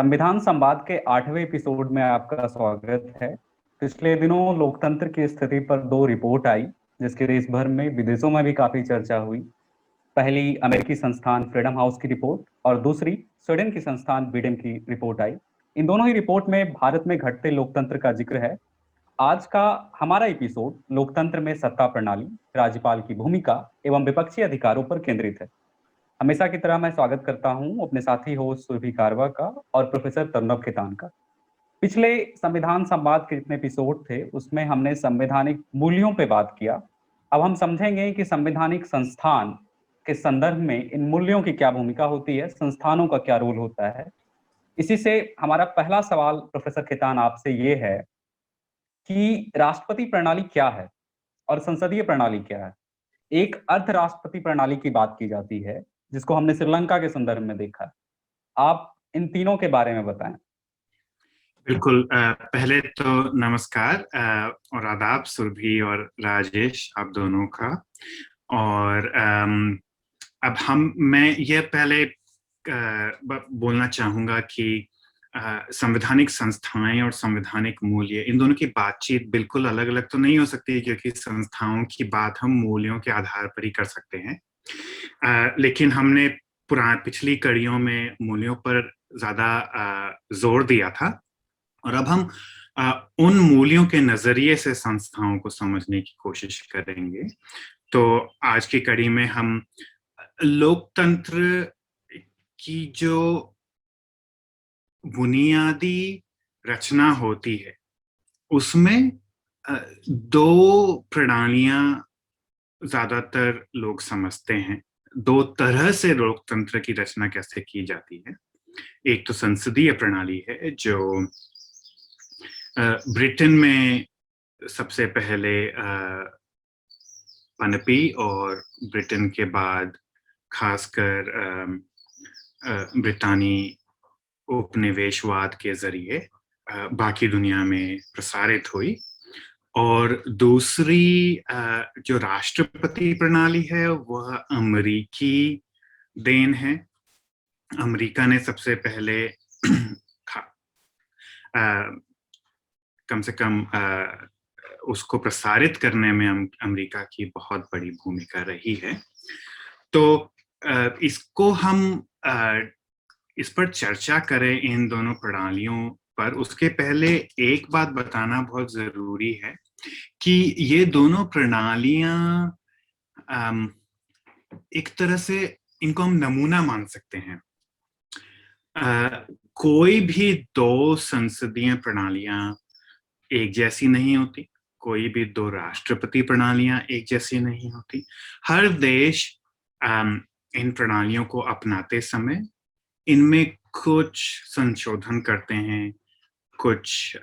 संविधान संवाद के 8वें एपिसोड में आपका स्वागत है। पिछले दिनों लोकतंत्र की स्थिति पर दो रिपोर्ट आई, जिसकी देश भर में विदेशों में भी काफी चर्चा हुई। पहली अमेरिकी संस्थान फ्रीडम हाउस की रिपोर्ट और दूसरी स्वीडन की संस्थान बीडम की रिपोर्ट आई। इन दोनों ही रिपोर्ट में भारत में घटते लोकतंत्र का जिक्र है। आज का हमारा एपिसोड लोकतंत्र में सत्ता प्रणाली, राज्यपाल की भूमिका एवं विपक्षी अधिकारों पर केंद्रित है। हमेशा की तरह मैं स्वागत करता हूं अपने साथी होस्ट सुरभि कारवा का और प्रोफेसर तर्नव खेतान का। पिछले संविधान संवाद के जितने एपिसोड थे उसमें हमने संवैधानिक मूल्यों पे बात किया। अब हम समझेंगे कि संवैधानिक संस्थान के संदर्भ में इन मूल्यों की क्या भूमिका होती है, संस्थानों का क्या रोल होता है। इसी से हमारा पहला सवाल प्रोफेसर खेतान आपसे ये है कि राष्ट्रपति प्रणाली क्या है और संसदीय प्रणाली क्या है। एक अर्ध राष्ट्रपति प्रणाली की बात की जाती है, जिसको हमने श्रीलंका के संदर्भ में देखा है। आप इन तीनों के बारे में बताएं। बिल्कुल। पहले तो नमस्कार और आदाब सुरभि और राजेश, आप दोनों का। और अब मैं ये पहले बोलना चाहूंगा कि संवैधानिक संस्थाएं और संवैधानिक मूल्य, इन दोनों की बातचीत बिल्कुल अलग अलग तो नहीं हो सकती, क्योंकि संस्थाओं की बात हम मूल्यों के आधार पर ही कर सकते हैं। लेकिन हमने पिछली कड़ियों में मूल्यों पर ज्यादा जोर दिया था, और अब हम उन मूल्यों के नजरिए से संस्थाओं को समझने की कोशिश करेंगे। तो आज की कड़ी में हम लोकतंत्र की जो बुनियादी रचना होती है उसमें दो प्रणालियां ज्यादातर लोग समझते हैं। दो तरह से लोकतंत्र की रचना कैसे की जाती है। एक तो संसदीय प्रणाली है, जो ब्रिटेन में सबसे पहले पनपी, और ब्रिटेन के बाद खासकर ब्रितानी उपनिवेशवाद के जरिए बाकी दुनिया में प्रसारित हुई। और दूसरी जो राष्ट्रपति प्रणाली है वह अमेरिकी देन है। अमेरिका ने सबसे पहले कम से कम उसको प्रसारित करने में अमेरिका की बहुत बड़ी भूमिका रही है। तो इसको हम इस पर चर्चा करें, इन दोनों प्रणालियों पर, उसके पहले एक बात बताना बहुत जरूरी है कि ये दोनों प्रणालियां एक तरह से इनको हम नमूना मान सकते हैं। कोई भी दो संसदीय प्रणालियां एक जैसी नहीं होती, कोई भी दो राष्ट्रपति प्रणालियां एक जैसी नहीं होती। हर देश इन प्रणालियों को अपनाते समय इनमें कुछ संशोधन करते हैं, कुछ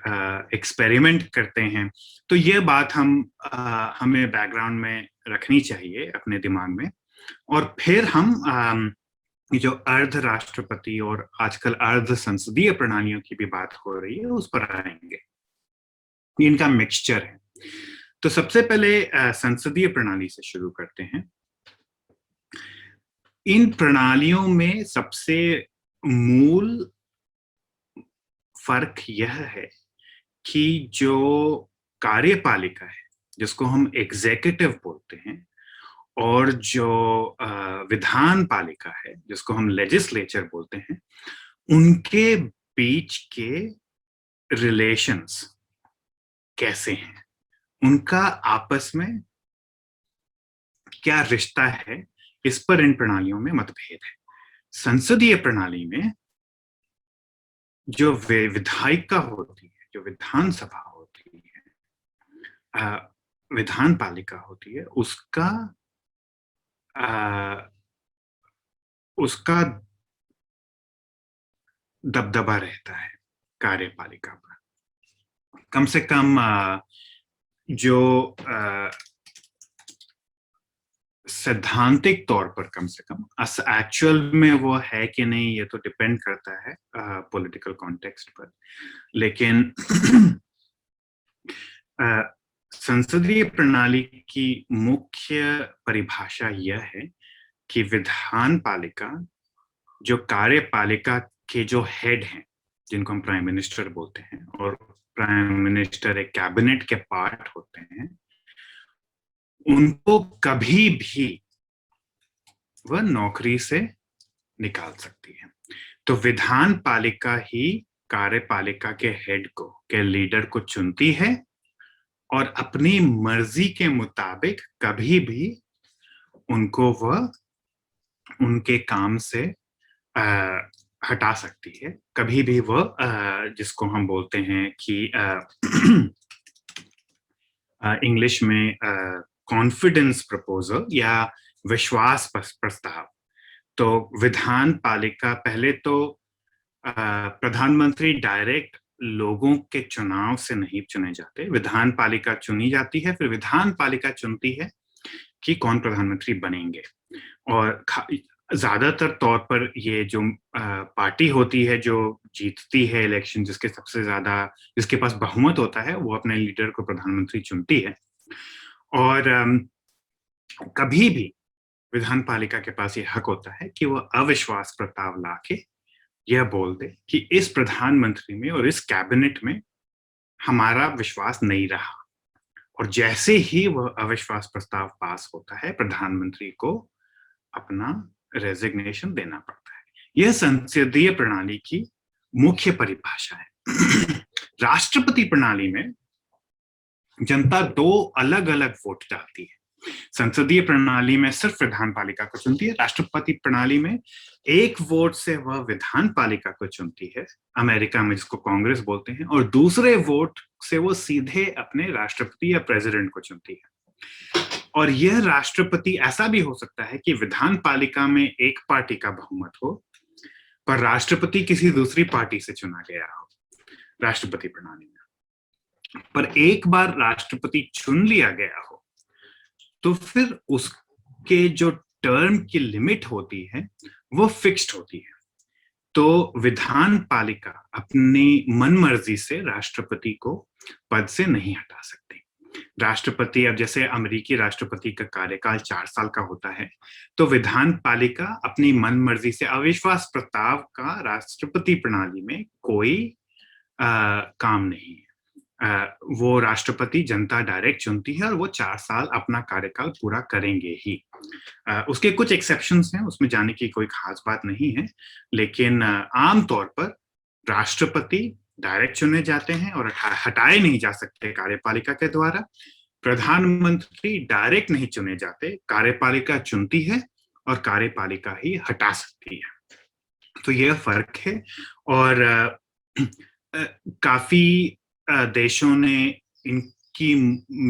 एक्सपेरिमेंट करते हैं। तो ये बात हमें बैकग्राउंड में रखनी चाहिए अपने दिमाग में। और फिर हम जो अर्ध राष्ट्रपति और आजकल अर्ध संसदीय प्रणालियों की भी बात हो रही है उस पर आएंगे। इनका मिक्सचर है। तो सबसे पहले संसदीय प्रणाली से शुरू करते हैं। इन प्रणालियों में सबसे मूल फर्क यह है कि जो कार्यपालिका है, जिसको हम एग्जीक्यूटिव बोलते हैं, और जो विधान पालिका है, जिसको हम लेजिस्लेचर बोलते हैं, उनके बीच के रिलेशंस कैसे हैं, उनका आपस में क्या रिश्ता है, इस पर इन प्रणालियों में मतभेद है। संसदीय प्रणाली में जो विधायिका होती है, जो विधानसभा होती है, विधान पालिका होती है, उसका दबदबा रहता है कार्यपालिका पर। कम से कम जो सैद्धांतिक तौर पर, कम से कम एक्चुअल में वो है कि नहीं, ये तो डिपेंड करता है पॉलिटिकल कॉन्टेक्स्ट पर। लेकिन संसदीय प्रणाली की मुख्य परिभाषा यह है कि विधान पालिका जो कार्यपालिका के जो हेड हैं, जिनको हम प्राइम मिनिस्टर बोलते हैं, और प्राइम मिनिस्टर एक कैबिनेट के पार्ट होते हैं, उनको कभी भी वह नौकरी से निकाल सकती है। तो विधान पालिका ही कार्यपालिका के हेड को, के लीडर को चुनती है और अपनी मर्जी के मुताबिक कभी भी उनको वह उनके काम से हटा सकती है। कभी भी वह जिसको हम बोलते हैं कि इंग्लिश में कॉन्फिडेंस प्रपोजल या विश्वास प्रस्ताव। तो विधान पालिका पहले तो प्रधानमंत्री डायरेक्ट लोगों के चुनाव से नहीं चुने जाते, विधान पालिका चुनी जाती है, फिर विधान पालिका चुनती है कि कौन प्रधानमंत्री बनेंगे। और ज्यादातर तौर पर ये जो पार्टी होती है जो जीतती है इलेक्शन, जिसके पास बहुमत होता है, वो अपने लीडर को प्रधानमंत्री चुनती है। और कभी भी विधान पालिका के पास ये हक होता है कि वह अविश्वास प्रस्ताव लाके यह बोल दे कि इस प्रधानमंत्री में और इस कैबिनेट में हमारा विश्वास नहीं रहा। और जैसे ही वह अविश्वास प्रस्ताव पास होता है, प्रधानमंत्री को अपना रेजिग्नेशन देना पड़ता है। यह संसदीय प्रणाली की मुख्य परिभाषा है। राष्ट्रपति प्रणाली में जनता दो अलग अलग वोट डालती है। संसदीय प्रणाली में सिर्फ विधान पालिका को चुनती है, राष्ट्रपति प्रणाली में एक वोट से वह विधान पालिका को चुनती है, अमेरिका में जिसको कांग्रेस बोलते हैं, और दूसरे वोट से वो सीधे अपने राष्ट्रपति या प्रेसिडेंट को चुनती है। और यह राष्ट्रपति ऐसा भी हो सकता है कि विधान पालिका में एक पार्टी का बहुमत हो, पर राष्ट्रपति किसी दूसरी पार्टी से चुना गया हो राष्ट्रपति प्रणाली में। पर एक बार राष्ट्रपति चुन लिया गया हो तो फिर उसके जो टर्म की लिमिट होती है वो फिक्स्ड होती है। तो विधान पालिका अपनी मनमर्जी से राष्ट्रपति को पद से नहीं हटा सकती। राष्ट्रपति, अब जैसे अमेरिकी राष्ट्रपति का कार्यकाल 4 साल का होता है, तो विधान पालिका अपनी मनमर्जी से अविश्वास प्रस्ताव का राष्ट्रपति प्रणाली में कोई काम नहीं है। वो राष्ट्रपति जनता डायरेक्ट चुनती है और वो 4 साल अपना कार्यकाल पूरा करेंगे ही। उसके कुछ एक्सेप्शंस हैं, उसमें जाने की कोई खास बात नहीं है, लेकिन आमतौर पर राष्ट्रपति डायरेक्ट चुने जाते हैं और हटाए नहीं जा सकते कार्यपालिका के द्वारा। प्रधानमंत्री डायरेक्ट नहीं चुने जाते, कार्यपालिका चुनती है और कार्यपालिका ही हटा सकती है। तो यह फर्क है। और काफी देशों ने इनकी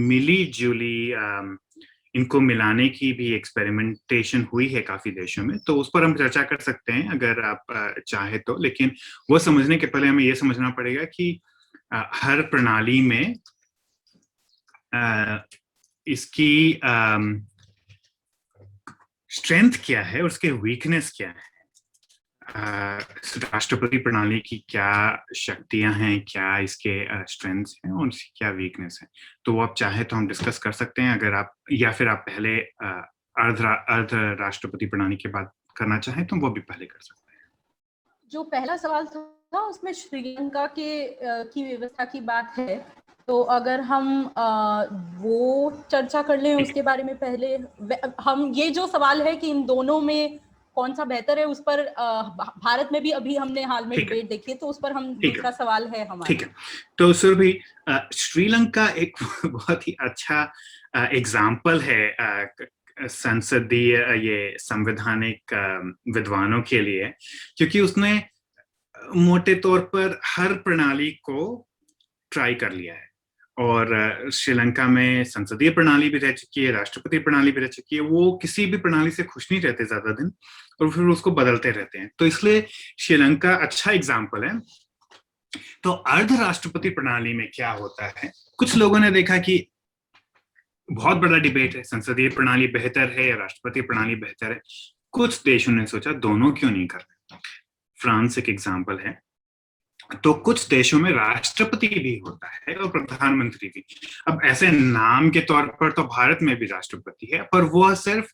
मिली जुली इनको मिलाने की भी एक्सपेरिमेंटेशन हुई है काफी देशों में, तो उस पर हम चर्चा कर सकते हैं अगर आप चाहे तो। लेकिन वो समझने के पहले हमें ये समझना पड़ेगा कि हर प्रणाली में इसकी स्ट्रेंथ क्या है, उसके वीकनेस क्या है, राष्ट्रपति प्रणाली की क्या शक्तियां हैं, क्या इसके स्ट्रेंथ्स हैं और इसकी क्या वीकनेस है। तो वो आप चाहे तो हम डिस्कस कर सकते हैं, अगर आप, या फिर आप पहले अर्ध राष्ट्रपति प्रणाली के बात करना चाहें तो वो भी पहले कर सकते हैं। जो पहला सवाल था उसमें श्रीलंका की व्यवस्था की बात है, तो अगर हम वो चर्चा कर लें उसके बारे में पहले। हम ये जो सवाल है कि इन दोनों में कौन सा बेहतर है, उस पर भारत में भी अभी हमने हाल में डिबेट देखी है, तो उस पर हम दूसरा सवाल है हमारा। ठीक है, तो सुरभि, श्रीलंका एक बहुत ही अच्छा एग्जाम्पल है संसदीय ये संवैधानिक विद्वानों के लिए, क्योंकि उसने मोटे तौर पर हर प्रणाली को ट्राई कर लिया है। और श्रीलंका में संसदीय प्रणाली भी रह चुकी है, राष्ट्रपति प्रणाली भी रह चुकी है। वो किसी भी प्रणाली से खुश नहीं रहते ज्यादा दिन और फिर उसको बदलते रहते हैं, तो इसलिए श्रीलंका अच्छा एग्जाम्पल है। तो अर्ध राष्ट्रपति प्रणाली में क्या होता है, कुछ लोगों ने देखा कि बहुत बड़ा डिबेट है, संसदीय प्रणाली बेहतर है या राष्ट्रपति प्रणाली बेहतर है। कुछ देशों ने सोचा दोनों क्यों नहीं कर रहे। फ्रांस एक एग्जाम्पल है। तो कुछ देशों में राष्ट्रपति भी होता है और प्रधानमंत्री भी। अब ऐसे नाम के तौर पर तो भारत में भी राष्ट्रपति है, पर वो सिर्फ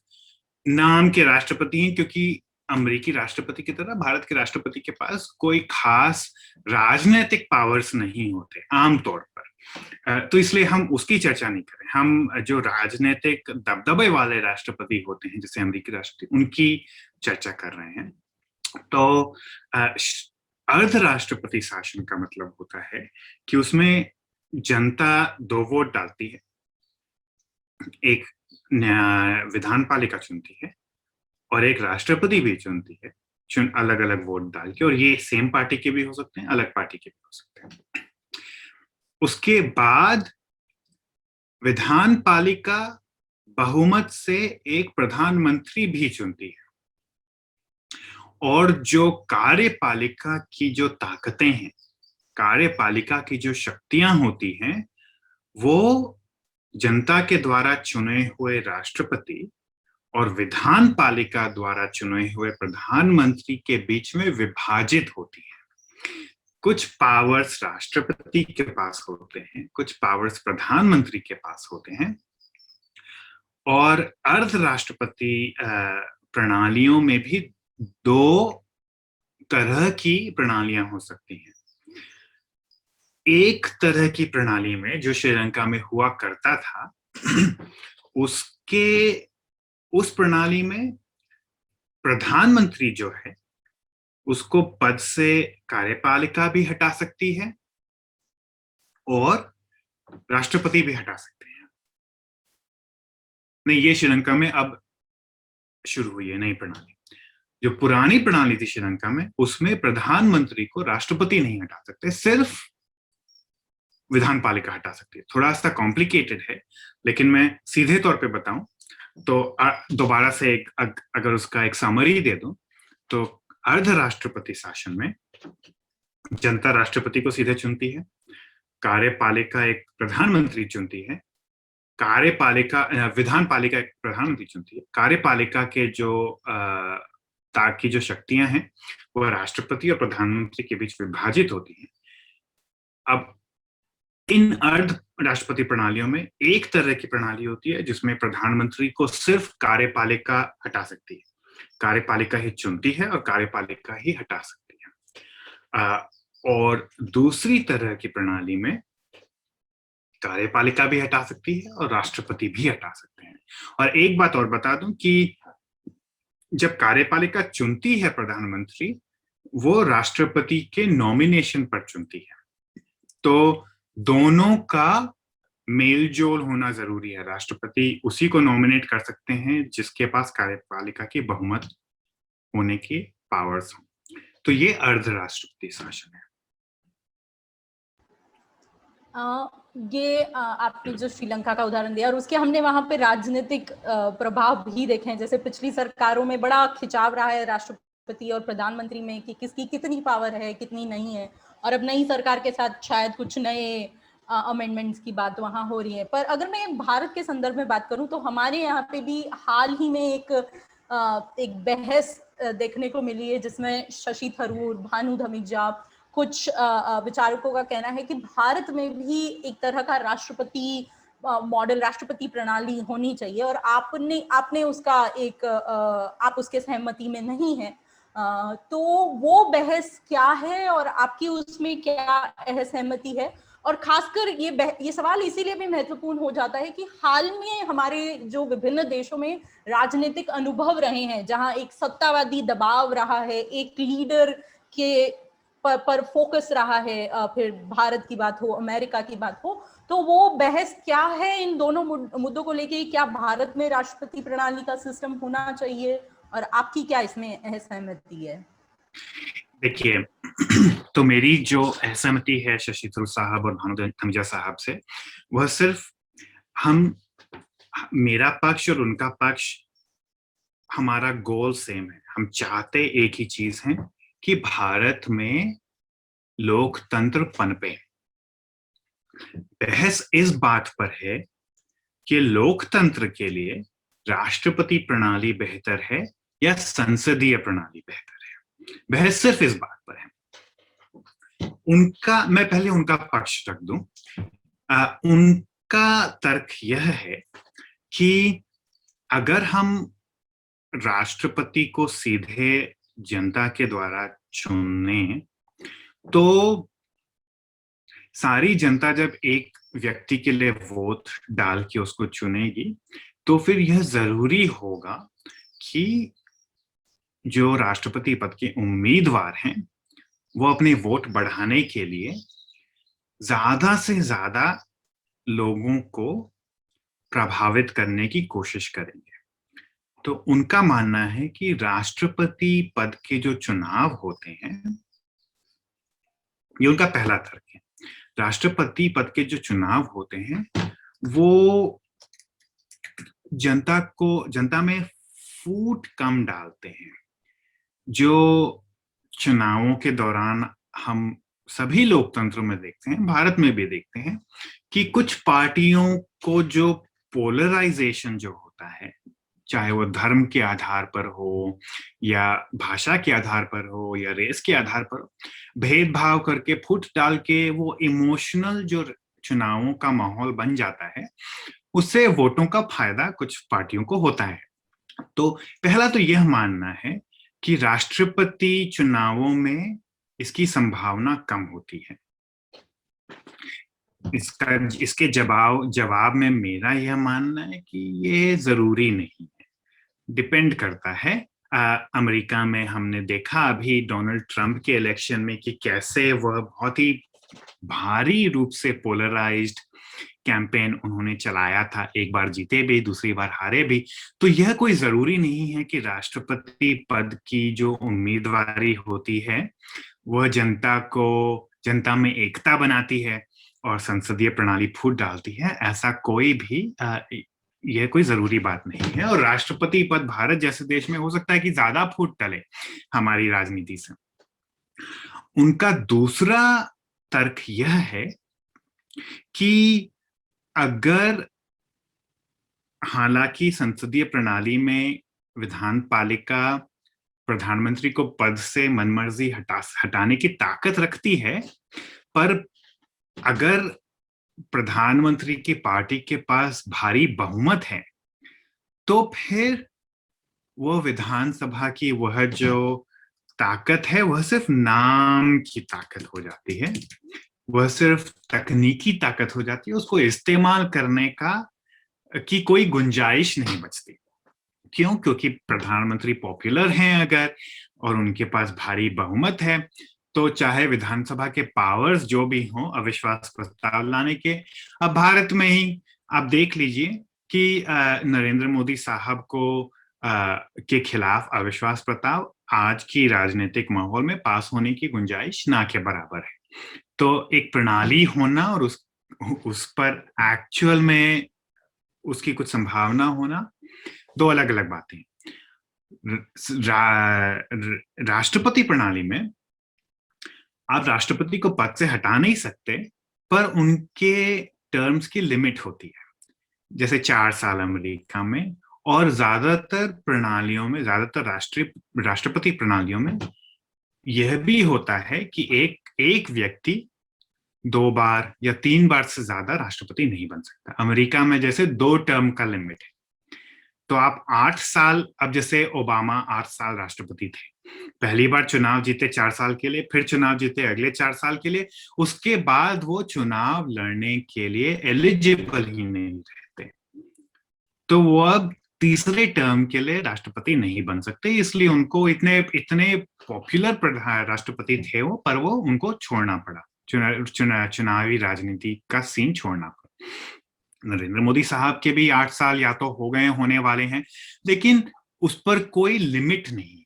नाम के राष्ट्रपति हैं, क्योंकि अमेरिकी राष्ट्रपति की तरह भारत के राष्ट्रपति के पास कोई खास राजनीतिक पावर्स नहीं होते आमतौर पर। तो इसलिए हम उसकी चर्चा नहीं करें। हम जो राजनीतिक दबदबे वाले राष्ट्रपति होते हैं जैसे अमेरिकी राष्ट्रपति, उनकी चर्चा कर रहे हैं। तो अर्ध राष्ट्रपति शासन का मतलब होता है कि उसमें जनता 2 वोट डालती है, एक विधान पालिका चुनती है और एक राष्ट्रपति भी चुनती है, अलग अलग वोट डाल के, और ये सेम पार्टी के भी हो सकते हैं, अलग पार्टी के भी हो सकते हैं। उसके बाद विधान पालिका बहुमत से एक प्रधानमंत्री भी चुनती है, और जो कार्यपालिका की जो ताकतें हैं, कार्यपालिका की जो शक्तियां होती हैं, वो जनता के द्वारा चुने हुए राष्ट्रपति और विधान पालिका द्वारा चुने हुए प्रधानमंत्री के बीच में विभाजित होती है। कुछ पावर्स राष्ट्रपति के पास होते हैं, कुछ पावर्स प्रधानमंत्री के पास होते हैं, और अर्ध राष्ट्रपति प्रणालियों में भी 2 तरह की प्रणालियां हो सकती हैं। एक तरह की प्रणाली में जो श्रीलंका में हुआ करता था, उस प्रणाली में प्रधानमंत्री जो है उसको पद से कार्यपालिका भी हटा सकती है और राष्ट्रपति भी हटा सकते हैं। नहीं, ये श्रीलंका में अब शुरू हुई है नई प्रणाली। जो पुरानी प्रणाली थी श्रीलंका में, उसमें प्रधानमंत्री को राष्ट्रपति नहीं हटा सकते, सिर्फ विधान पालिका हटा सकती है। थोड़ा सा कॉम्प्लिकेटेड है, लेकिन मैं सीधे तौर पे बताऊं तो दोबारा से अगर उसका एक समरी दे दूं, तो अर्ध राष्ट्रपति शासन में जनता राष्ट्रपति को सीधे चुनती है, कार्यपालिका एक प्रधानमंत्री चुनती है, विधान पालिका एक प्रधानमंत्री चुनती है, कार्यपालिका के जो शक्तियां हैं वो राष्ट्रपति और प्रधानमंत्री के बीच विभाजित होती हैं। अब इन अर्ध राष्ट्रपति प्रणालियों में एक तरह की प्रणाली होती है जिसमें प्रधानमंत्री को सिर्फ कार्यपालिका हटा सकती है, कार्यपालिका ही चुनती है और कार्यपालिका ही हटा सकती है। और दूसरी तरह की प्रणाली में कार्यपालिका भी हटा सकती है और राष्ट्रपति भी हटा सकते हैं। और एक बात और बता दूं कि जब कार्यपालिका चुनती है प्रधानमंत्री, वो राष्ट्रपति के नॉमिनेशन पर चुनती है, तो दोनों का मेलजोल होना जरूरी है। राष्ट्रपति उसी को नॉमिनेट कर सकते हैं जिसके पास कार्यपालिका की बहुमत होने की पावर्स हो। तो ये अर्ध राष्ट्रपति शासन है। ये आपने जो श्रीलंका का उदाहरण दिया और उसके हमने वहां पे राजनीतिक प्रभाव भी देखे हैं। जैसे पिछली सरकारों में बड़ा खिंचाव रहा है राष्ट्रपति और प्रधानमंत्री में कि किसकी कितनी पावर है, कितनी नहीं है, और अब नई सरकार के साथ शायद कुछ नए अमेंडमेंट्स की बात वहां हो रही है। पर अगर मैं भारत के संदर्भ में बात करूं तो हमारे यहाँ पे भी हाल ही में एक बहस देखने को मिली है जिसमें शशि थरूर, भानु धमीजा, कुछ विचारकों का कहना है कि भारत में भी एक तरह का राष्ट्रपति मॉडल, राष्ट्रपति प्रणाली होनी चाहिए, और आपने उसका आप उसके सहमति में नहीं है। तो वो बहस क्या है और आपकी उसमें क्या असहमति है? और खासकर ये सवाल इसीलिए भी महत्वपूर्ण हो जाता है कि हाल में हमारे जो विभिन्न देशों में राजनीतिक अनुभव रहे हैं जहां एक सत्तावादी दबाव रहा है, एक लीडर के पर फोकस रहा है, फिर भारत की बात हो, अमेरिका की बात हो, तो वो बहस क्या है इन दोनों मुद्दों को लेके? क्या भारत में राष्ट्रपति प्रणाली का सिस्टम होना चाहिए और आपकी क्या इसमें असहमति है? देखिए, तो मेरी जो असहमति है शशि थरूर साहब और भानु धमीजा साहब से, वह सिर्फ मेरा पक्ष और उनका पक्ष, हमारा गोल सेम है। हम चाहते एक ही चीज है कि भारत में लोकतंत्र पनपे। बहस इस बात पर है कि लोकतंत्र के लिए राष्ट्रपति प्रणाली बेहतर है या संसदीय प्रणाली बेहतर है। बहस सिर्फ इस बात पर है। मैं पहले उनका पक्ष रख दूं। उनका तर्क यह है कि अगर हम राष्ट्रपति को सीधे जनता के द्वारा चुने, तो सारी जनता जब एक व्यक्ति के लिए वोट डाल के उसको चुनेगी, तो फिर यह जरूरी होगा कि जो राष्ट्रपति पद के उम्मीदवार हैं वो अपने वोट बढ़ाने के लिए ज्यादा से ज्यादा लोगों को प्रभावित करने की कोशिश करेंगे। तो उनका मानना है कि राष्ट्रपति पद के जो चुनाव होते हैं, ये उनका पहला तर्क है, राष्ट्रपति पद के जो चुनाव होते हैं वो जनता में फूट कम डालते हैं। जो चुनावों के दौरान हम सभी लोकतंत्रों में देखते हैं, भारत में भी देखते हैं कि कुछ पार्टियों को जो पोलराइजेशन जो होता है, चाहे वो धर्म के आधार पर हो या भाषा के आधार पर हो या रेस के आधार पर हो, भेदभाव करके फूट डाल के वो इमोशनल जो चुनावों का माहौल बन जाता है, उससे वोटों का फायदा कुछ पार्टियों को होता है। तो पहला तो यह मानना है कि राष्ट्रपति चुनावों में इसकी संभावना कम होती है। इसके जवाब में मेरा यह मानना है कि ये जरूरी नहीं है, डिपेंड करता है। अमेरिका में हमने देखा अभी डोनाल्ड ट्रंप के इलेक्शन में कि कैसे वह बहुत ही भारी रूप से पोलराइज्ड कैंपेन उन्होंने चलाया था। एक बार जीते भी, दूसरी बार हारे भी। तो यह कोई जरूरी नहीं है कि राष्ट्रपति पद की जो उम्मीदवारी होती है वह जनता में एकता बनाती है और संसदीय प्रणाली फूट डालती है। ऐसा कोई भी यह कोई जरूरी बात नहीं है। और राष्ट्रपति पद भारत जैसे देश में हो सकता है कि ज्यादा फूट डले हमारी राजनीति से। उनका दूसरा तर्क यह है कि अगर, हालांकि संसदीय प्रणाली में विधान पालिका प्रधानमंत्री को पद से मनमर्जी हटाने की ताकत रखती है, पर अगर प्रधानमंत्री की पार्टी के पास भारी बहुमत है तो फिर वह विधानसभा की वह जो ताकत है वह सिर्फ नाम की ताकत हो जाती है, वह सिर्फ तकनीकी ताकत हो जाती है। उसको इस्तेमाल करने की कोई गुंजाइश नहीं बचती। क्यों? क्योंकि प्रधानमंत्री पॉपुलर हैं अगर, और उनके पास भारी बहुमत है, तो चाहे विधानसभा के पावर्स जो भी हों अविश्वास प्रस्ताव लाने के, अब भारत में ही आप देख लीजिए कि नरेंद्र मोदी साहब को के खिलाफ अविश्वास प्रस्ताव आज की राजनीतिक माहौल में पास होने की गुंजाइश ना के बराबर है। तो एक प्रणाली होना और उस पर एक्चुअल में उसकी कुछ संभावना होना दो अलग अलग बातें। राष्ट्रपति प्रणाली में आप राष्ट्रपति को पद से हटा नहीं सकते, पर उनके टर्म्स की लिमिट होती है, जैसे 4 साल अमेरिका में, और ज्यादातर प्रणालियों में, ज्यादातर राष्ट्रपति प्रणालियों में यह भी होता है कि एक व्यक्ति 2 बार या 3 बार से ज्यादा राष्ट्रपति नहीं बन सकता। अमेरिका में जैसे 2 टर्म का लिमिट है, तो आप 8 साल, अब जैसे ओबामा 8 साल राष्ट्रपति थे, पहली बार चुनाव जीते 4 साल के लिए, फिर चुनाव जीते अगले 4 साल के लिए, उसके बाद वो चुनाव लड़ने के लिए एलिजिबल ही नहीं रहते, तो वो अब तीसरे टर्म के लिए राष्ट्रपति नहीं बन सकते। इसलिए उनको इतने पॉपुलर राष्ट्रपति थे वो, पर वो उनको छोड़ना पड़ा, चुनावी राजनीति का सीन छोड़ना पड़ा। नरेंद्र मोदी साहब के भी 8 साल या तो हो गए, होने वाले हैं, लेकिन उस पर कोई लिमिट नहीं है।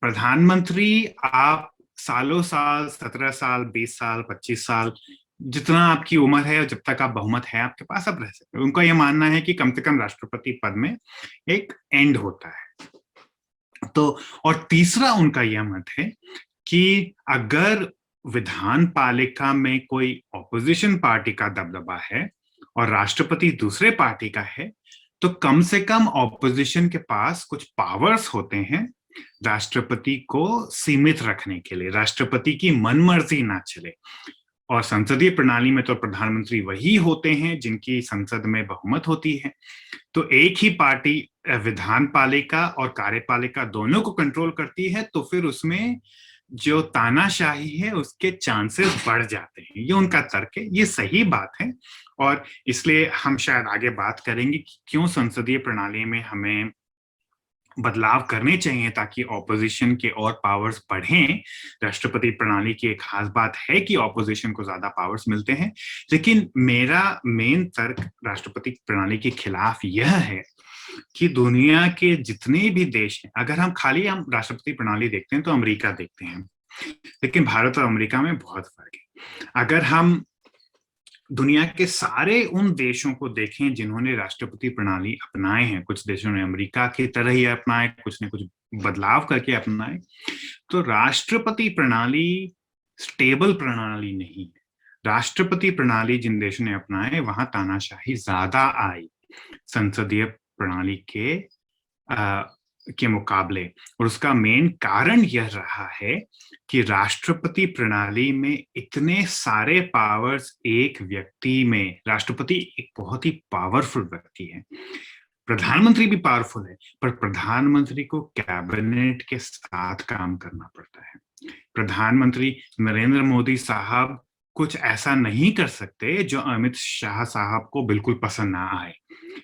प्रधानमंत्री आप सालों साल, 17 साल, 20 साल, 25 साल, जितना आपकी उम्र है और जब तक आप बहुमत है आपके पास, आप रह सकते हैं। उनका यह मानना है कि कम से कम राष्ट्रपति पद में एक एंड होता है। तो और तीसरा उनका यह मत है कि अगर विधान पालिका में कोई ऑपोजिशन पार्टी का दबदबा है और राष्ट्रपति दूसरे पार्टी का है, तो कम से कम ऑपोजिशन के पास कुछ पावर्स होते हैं राष्ट्रपति को सीमित रखने के लिए, राष्ट्रपति की मनमर्जी ना चले। और संसदीय प्रणाली में तो प्रधानमंत्री वही होते हैं जिनकी संसद में बहुमत होती है। तो एक ही पार्टी विधान पालिका और कार्यपालिका दोनों को कंट्रोल करती है, तो फिर उसमें जो तानाशाही है उसके चांसेस बढ़ जाते हैं। ये उनका तर्क है, ये सही बात है। और इसलिए हम शायद आगे बात करेंगे कि क्यों संसदीय प्रणाली में हमें बदलाव करने चाहिए ताकि ऑपोजिशन के और पावर्स बढ़ें। राष्ट्रपति प्रणाली की एक खास बात है कि ऑपोजिशन को ज्यादा पावर्स मिलते हैं, लेकिन मेरा मेन तर्क राष्ट्रपति प्रणाली के खिलाफ यह है कि दुनिया के जितने भी देश हैं, अगर हम राष्ट्रपति प्रणाली देखते हैं तो अमेरिका देखते हैं, लेकिन भारत और अमेरिका में बहुत फर्क है। अगर हम दुनिया के सारे उन देशों को देखें जिन्होंने राष्ट्रपति प्रणाली अपनाए हैं, कुछ देशों ने अमेरिका की तरह ही अपनाए, कुछ ने कुछ बदलाव करके अपनाए, तो राष्ट्रपति प्रणाली स्टेबल प्रणाली नहीं है। राष्ट्रपति प्रणाली जिन देशों ने अपनाए वहां तानाशाही ज्यादा आई संसदीय प्रणाली के मुकाबले। और उसका मेन कारण यह रहा है कि राष्ट्रपति प्रणाली में इतने सारे पावर्स एक व्यक्ति में, राष्ट्रपति एक बहुत ही पावरफुल व्यक्ति है, प्रधानमंत्री भी पावरफुल है, पर प्रधानमंत्री को कैबिनेट के साथ काम करना पड़ता है। प्रधानमंत्री नरेंद्र मोदी साहब कुछ ऐसा नहीं कर सकते जो अमित शाह साहब को बिल्कुल पसंद ना आए,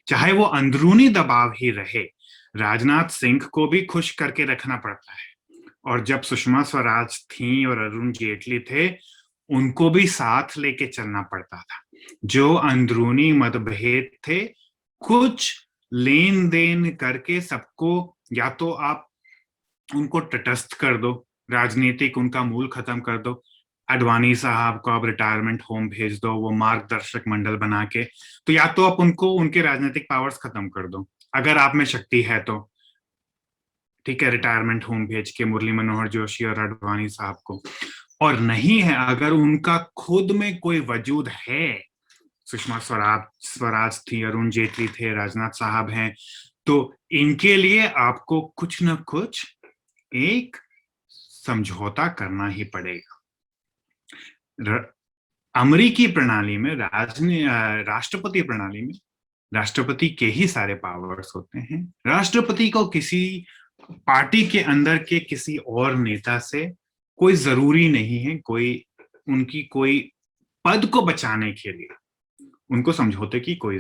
चाहे वो अंदरूनी दबाव ही रहे। राजनाथ सिंह को भी खुश करके रखना पड़ता है, और जब सुषमा स्वराज थी और अरुण जेटली थे, उनको भी साथ लेके चलना पड़ता था। जो अंदरूनी मतभेद थे, कुछ लेन देन करके सबको, या तो आप उनको तटस्थ कर दो, राजनीतिक उनका मूल खत्म कर दो, अडवाणी साहब को आप रिटायरमेंट होम भेज दो, वो मार्गदर्शक मंडल बना के, तो या तो आप उनको उनके राजनीतिक पावर्स खत्म कर दो, अगर आप में शक्ति है तो ठीक है, रिटायरमेंट होम भेज के मुरली मनोहर जोशी और अडवाणी साहब को। और नहीं है, अगर उनका खुद में कोई वजूद है, सुषमा स्वराज थी, अरुण जेटली थे, राजनाथ साहब हैं, तो इनके लिए आपको कुछ न कुछ एक समझौता करना ही पड़ेगा। अमेरिकी प्रणाली में, राष्ट्रपति प्रणाली में राष्ट्रपति के ही सारे पावर्स होते हैं। राष्ट्रपति को किसी पार्टी के अंदर के किसी और नेता से कोई जरूरी नहीं है, कोई पद को बचाने के लिए उनको समझौते की कोई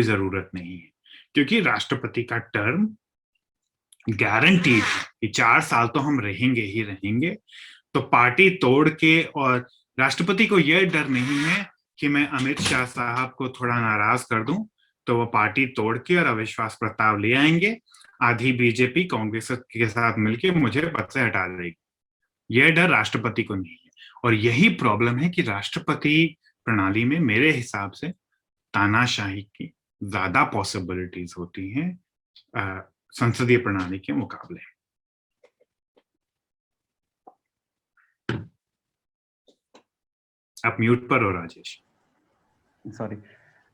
जरूरत नहीं है, क्योंकि राष्ट्रपति का टर्म गारंटीड है कि 4 साल तो हम रहेंगे ही रहेंगे। तो पार्टी तोड़ के, और राष्ट्रपति को यह डर नहीं है कि मैं अमित शाह साहब को थोड़ा नाराज कर दूं तो वो पार्टी तोड़ के और अविश्वास प्रस्ताव ले आएंगे, आधी बीजेपी कांग्रेस के साथ मिलके मुझे पद से हटा देगी। यह डर राष्ट्रपति को नहीं है, और यही प्रॉब्लम है कि राष्ट्रपति प्रणाली में मेरे हिसाब से तानाशाही की ज्यादा पॉसिबिलिटीज होती हैं संसदीय प्रणाली के मुकाबले। आप म्यूट पर हो राजेश। सॉरी।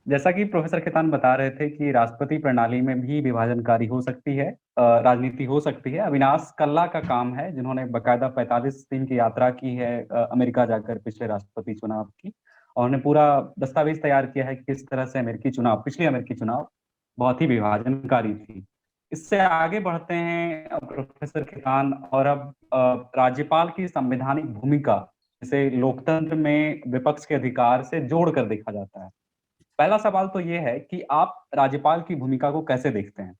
जैसा कि प्रोफेसर खेतान बता रहे थे कि राष्ट्रपति प्रणाली में भी विभाजनकारी हो सकती है, राजनीति हो सकती है। अविनाश कल्ला का काम है, जिन्होंने बकायदा 45 दिन की यात्रा की है अमेरिका जाकर पिछले राष्ट्रपति चुनाव की, और उन्होंने पूरा दस्तावेज तैयार किया है कि किस तरह से पिछली अमेरिकी चुनाव बहुत ही विभाजनकारी थी। इससे आगे बढ़ते हैं प्रोफेसर खेतान, और अब राज्यपाल की संवैधानिक भूमिका, जिसे लोकतंत्र में विपक्ष के अधिकार से जोड़कर देखा जाता है। पहला सवाल तो ये है कि आप राज्यपाल की भूमिका को कैसे देखते हैं?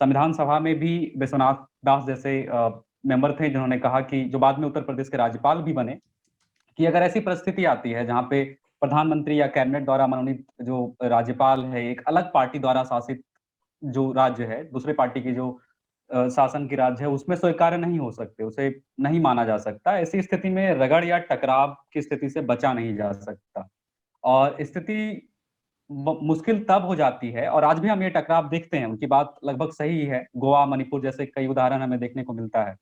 संविधान सभा में भी विश्वनाथ दास जैसे मेंबर थे जिन्होंने कहा कि, जो बाद में उत्तर प्रदेश के राज्यपाल भी बने, कि अगर ऐसी परिस्थिति आती है जहां पे प्रधानमंत्री या कैबिनेट द्वारा मनोनीत जो राज्यपाल है एक अलग पार्टी द्वारा शासित जो राज्य है, दूसरे पार्टी की जो शासन की राज्य है, उसमें स्वीकार्य नहीं हो सकते, उसे नहीं माना जा सकता। ऐसी स्थिति में रगड़ या टकराव की स्थिति से बचा नहीं जा सकता, और स्थिति मुश्किल तब हो जाती है, और आज भी हम ये टकराव देखते हैं, उनकी बात लगभग सही है। गोवा, मणिपुर जैसे कई उदाहरण हमें देखने को मिलता है,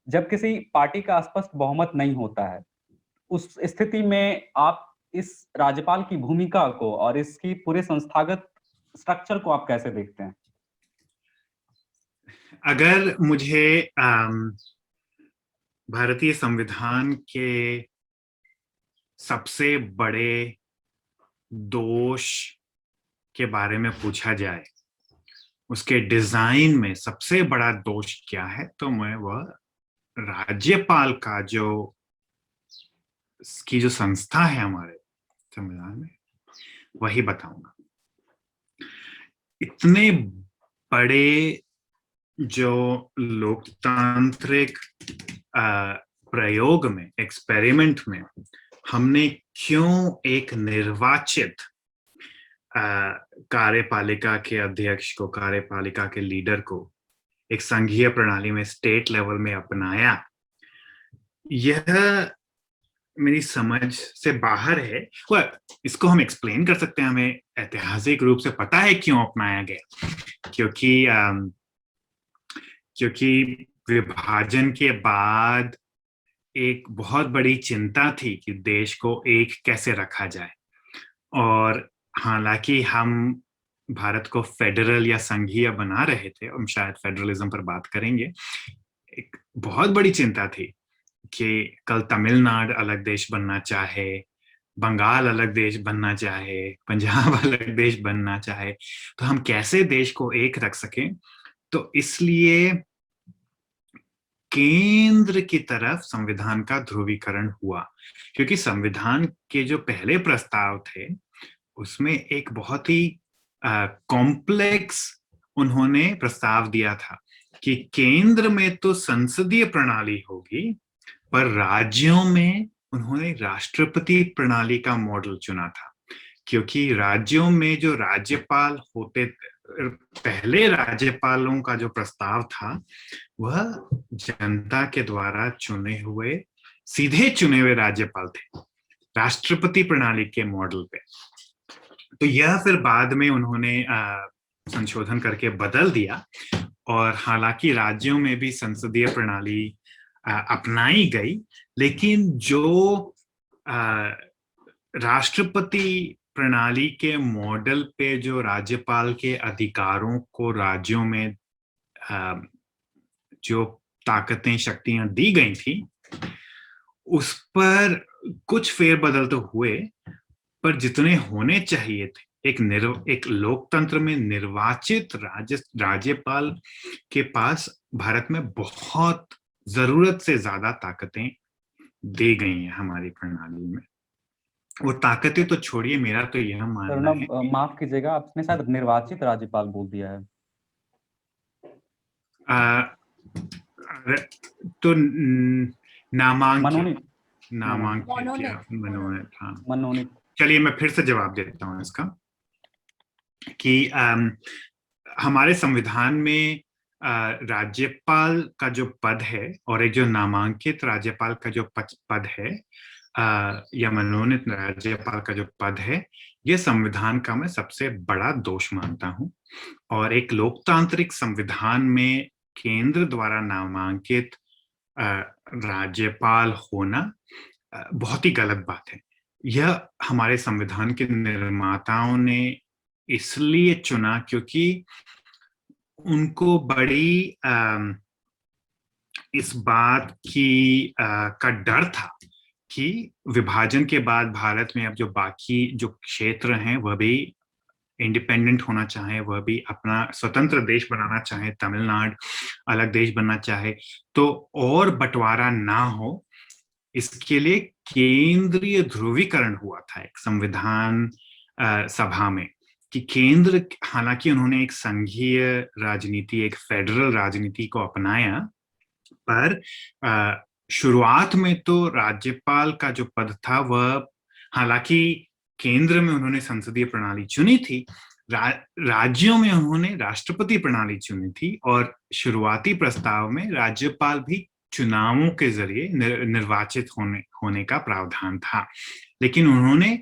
जब किसी पार्टी का स्पष्ट बहुमत नहीं होता है। उस स्थिति में आप इस राज्यपाल की भूमिका को और इसकी पूरे संस्थागत स्ट्रक्चर को आप कैसे देखते हैं? अगर मुझे भारतीय संविधान के सबसे बड़े दोष के बारे में पूछा जाए, उसके डिजाइन में सबसे बड़ा दोष क्या है, तो मैं वह राज्यपाल का जो संस्था है हमारे संविधान में, वही बताऊंगा। इतने बड़े जो लोकतांत्रिक प्रयोग में, एक्सपेरिमेंट में, हमने क्यों एक निर्वाचित कार्यपालिका के अध्यक्ष को, कार्यपालिका के लीडर को एक संघीय प्रणाली में, स्टेट लेवल में अपनाया, यह मेरी समझ से बाहर है। इसको हम एक्सप्लेन कर सकते हैं, हमें ऐतिहासिक रूप से पता है क्यों अपनाया गया, क्योंकि विभाजन के बाद एक बहुत बड़ी चिंता थी कि देश को एक कैसे रखा जाए। और हालांकि हम भारत को फेडरल या संघीय बना रहे थे, हम शायद फेडरलिज्म पर बात करेंगे, एक बहुत बड़ी चिंता थी कि कल तमिलनाडु अलग देश बनना चाहे, बंगाल अलग देश बनना चाहे, पंजाब अलग देश बनना चाहे, तो हम कैसे देश को एक रख सकें। तो इसलिए केंद्र की तरफ संविधान का ध्रुवीकरण हुआ, क्योंकि संविधान के जो पहले प्रस्ताव थे उसमें एक बहुत ही कॉम्प्लेक्स उन्होंने प्रस्ताव दिया था कि केंद्र में तो संसदीय प्रणाली होगी, पर राज्यों में उन्होंने राष्ट्रपति प्रणाली का मॉडल चुना था, क्योंकि राज्यों में जो राज्यपाल होते, पहले राज्यपालों का जो प्रस्ताव था वह जनता के द्वारा चुने हुए, सीधे चुने हुए राज्यपाल थे, राष्ट्रपति प्रणाली के मॉडल पे। तो यह फिर बाद में उन्होंने संशोधन करके बदल दिया, और हालांकि राज्यों में भी संसदीय प्रणाली अपनाई गई, लेकिन जो राष्ट्रपति प्रणाली के मॉडल पे जो राज्यपाल के अधिकारों को राज्यों में जो ताकतें, शक्तियां दी गई थी, उस पर कुछ फेरबदल तो हुए, पर जितने होने चाहिए थे, एक लोकतंत्र में निर्वाचित राज्यपाल के पास भारत में बहुत जरूरत से ज्यादा ताकतें दी गई हैं हमारी प्रणाली में। वो ताकतें तो छोड़िए, मेरा तो यह मानना है, माफ कीजिएगा, आपने शायद निर्वाचित राज्यपाल बोल दिया है। तो नामांकित, मनोनीत। चलिए मैं फिर से जवाब देता हूँ इसका, कि हमारे संविधान में राज्यपाल का जो पद है और एक जो नामांकित राज्यपाल का जो पद है, या मनोनीत राज्यपाल का जो पद है, ये संविधान का मैं सबसे बड़ा दोष मानता हूँ। और एक लोकतांत्रिक संविधान में केंद्र द्वारा नामांकित राज्यपाल होना बहुत ही गलत बात है। यह हमारे संविधान के निर्माताओं ने इसलिए चुना क्योंकि उनको बड़ी इस बात की का डर था कि विभाजन के बाद भारत में अब जो बाकी जो क्षेत्र हैं वह भी इंडिपेंडेंट होना चाहे, वह भी अपना स्वतंत्र देश बनाना चाहे, तमिलनाडु अलग देश बनना चाहे, तो और बंटवारा ना हो, इसके लिए केंद्रीय ध्रुवीकरण हुआ था एक संविधान सभा में, कि केंद्र, हालांकि उन्होंने एक संघीय राजनीति, एक फेडरल राजनीति को अपनाया, पर शुरुआत में तो राज्यपाल का जो पद था वह, हालांकि केंद्र में उन्होंने संसदीय प्रणाली चुनी थी, राज्यों में उन्होंने राष्ट्रपति प्रणाली चुनी थी, और शुरुआती प्रस्ताव में राज्यपाल भी चुनावों के जरिए निर्वाचित होने का प्रावधान था। लेकिन उन्होंने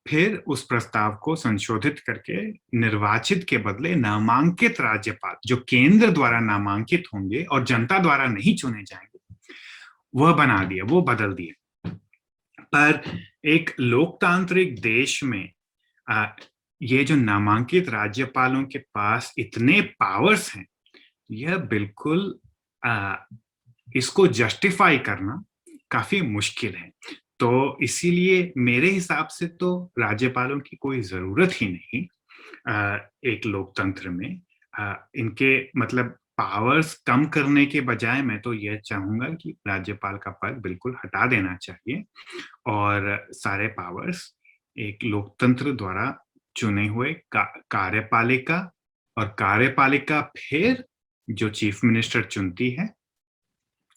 फिर उस प्रस्ताव को संशोधित करके निर्वाचित के बदले नामांकित राज्यपाल, जो केंद्र द्वारा नामांकित होंगे और जनता द्वारा नहीं चुने जाएंगे, वह बना दिया, वो बदल दिया। पर एक लोकतांत्रिक देश में ये जो नामांकित राज्यपालों के पास इतने पावर्स हैं, यह बिल्कुल इसको जस्टिफाई करना काफी मुश्किल है। तो इसीलिए मेरे हिसाब से तो राज्यपालों की कोई जरूरत ही नहीं एक लोकतंत्र में। इनके मतलब पावर्स कम करने के बजाय मैं तो यह चाहूंगा कि राज्यपाल का पद बिल्कुल हटा देना चाहिए और सारे पावर्स एक लोकतंत्र द्वारा चुने हुए कार्यपालिका और कार्यपालिका फिर जो चीफ मिनिस्टर चुनती है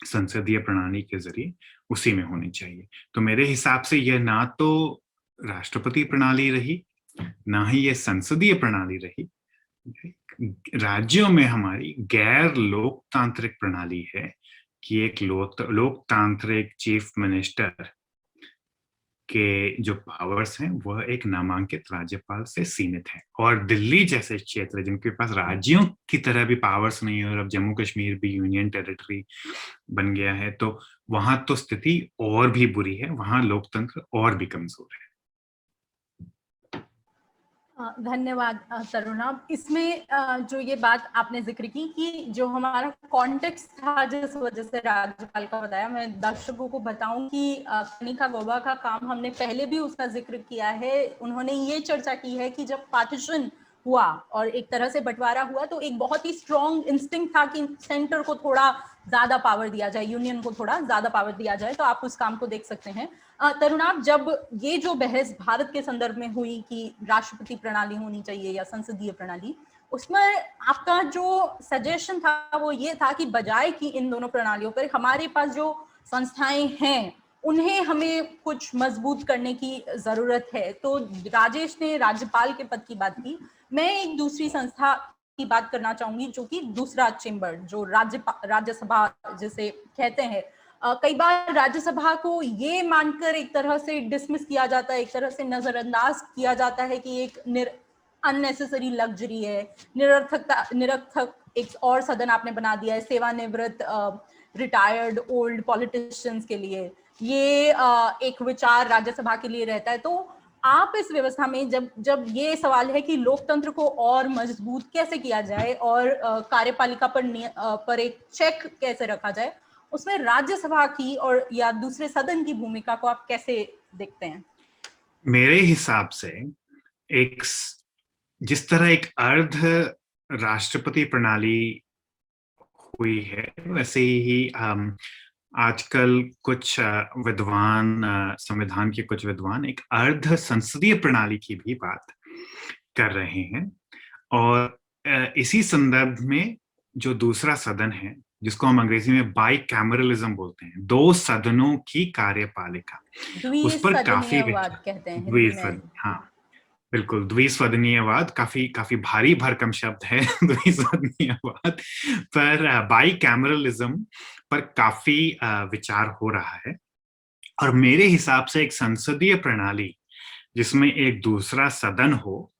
संसदीय प्रणाली के जरिए उसी में होनी चाहिए। तो मेरे हिसाब से यह ना तो राष्ट्रपति प्रणाली रही ना ही यह संसदीय प्रणाली रही, राज्यों में हमारी गैर लोकतांत्रिक प्रणाली है कि एक लोकतांत्रिक चीफ मिनिस्टर के जो पावर्स हैं वह एक नामांकित राज्यपाल से सीमित है। और दिल्ली जैसे क्षेत्र जिनके पास राज्यों की तरह भी पावर्स नहीं है और अब जम्मू कश्मीर भी यूनियन टेरिटरी बन गया है, तो वहां तो स्थिति और भी बुरी है, वहां लोकतंत्र और भी कमजोर है। धन्यवाद तरुणा। इसमें जो ये बात आपने जिक्र की कि जो हमारा कॉन्टेक्स्ट था जिस वजह से राज्यपाल का बताया, मैं दर्शकों को बताऊं कि कनिका गौबा का काम हमने पहले भी उसका जिक्र किया है। उन्होंने ये चर्चा की है कि जब पार्टीशन हुआ और एक तरह से बंटवारा हुआ तो एक बहुत ही स्ट्रॉन्ग इंस्टिंक्ट था कि सेंटर को थोड़ा ज्यादा पावर दिया जाए, यूनियन को थोड़ा ज्यादा पावर दिया जाए। तो आप उस काम को देख सकते हैं। तरुणाब, जब ये जो बहस भारत के संदर्भ में हुई कि राष्ट्रपति प्रणाली होनी चाहिए या संसदीय प्रणाली, उसमें आपका जो सजेशन था वो ये था कि बजाय कि इन दोनों प्रणालियों पर हमारे पास जो संस्थाएं हैं उन्हें हमें कुछ मजबूत करने की जरूरत है। तो राजेश ने राज्यपाल के पद की बात की, मैं एक दूसरी संस्था की बात करना चाहूंगी जो कि दूसरा चेंबर जो राज्यसभा जिसे कहते हैं। कई बार राज्यसभा को ये मानकर एक तरह से डिसमिस किया जाता है, एक तरह से नजरअंदाज किया जाता है कि एक अननेसेसरी लग्जरी है, निरर्थक एक और सदन आपने बना दिया है सेवानिवृत्त रिटायर्ड ओल्ड पॉलिटिशियंस के लिए। ये एक विचार राज्यसभा के लिए रहता है। तो आप इस व्यवस्था में जब ये सवाल है कि लोकतंत्र को और मजबूत कैसे किया जाए और कार्यपालिका पर एक चेक कैसे रखा जाए, उसमें राज्यसभा की और या दूसरे सदन की भूमिका को आप कैसे देखते हैं? मेरे हिसाब से एक जिस तरह एक अर्ध राष्ट्रपति प्रणाली हुई है वैसे ही आजकल कुछ विद्वान, संविधान के कुछ विद्वान एक अर्ध संसदीय प्रणाली की भी बात कर रहे हैं। और इसी संदर्भ में जो दूसरा सदन है जिसको हम अंग्रेजी में बाइकैमरलिज्म बोलते हैं, दो सदनों की कार्यपालिका, उस पर काफी कहते हैं। हाँ बिल्कुल, द्विसदनीयवाद काफी भारी भरकम शब्द है द्विसदनीयवाद, पर बाइकैमरलिज्म पर काफी विचार हो रहा है। और मेरे हिसाब से एक संसदीय प्रणाली जिसमें एक दूसरा सदन हो,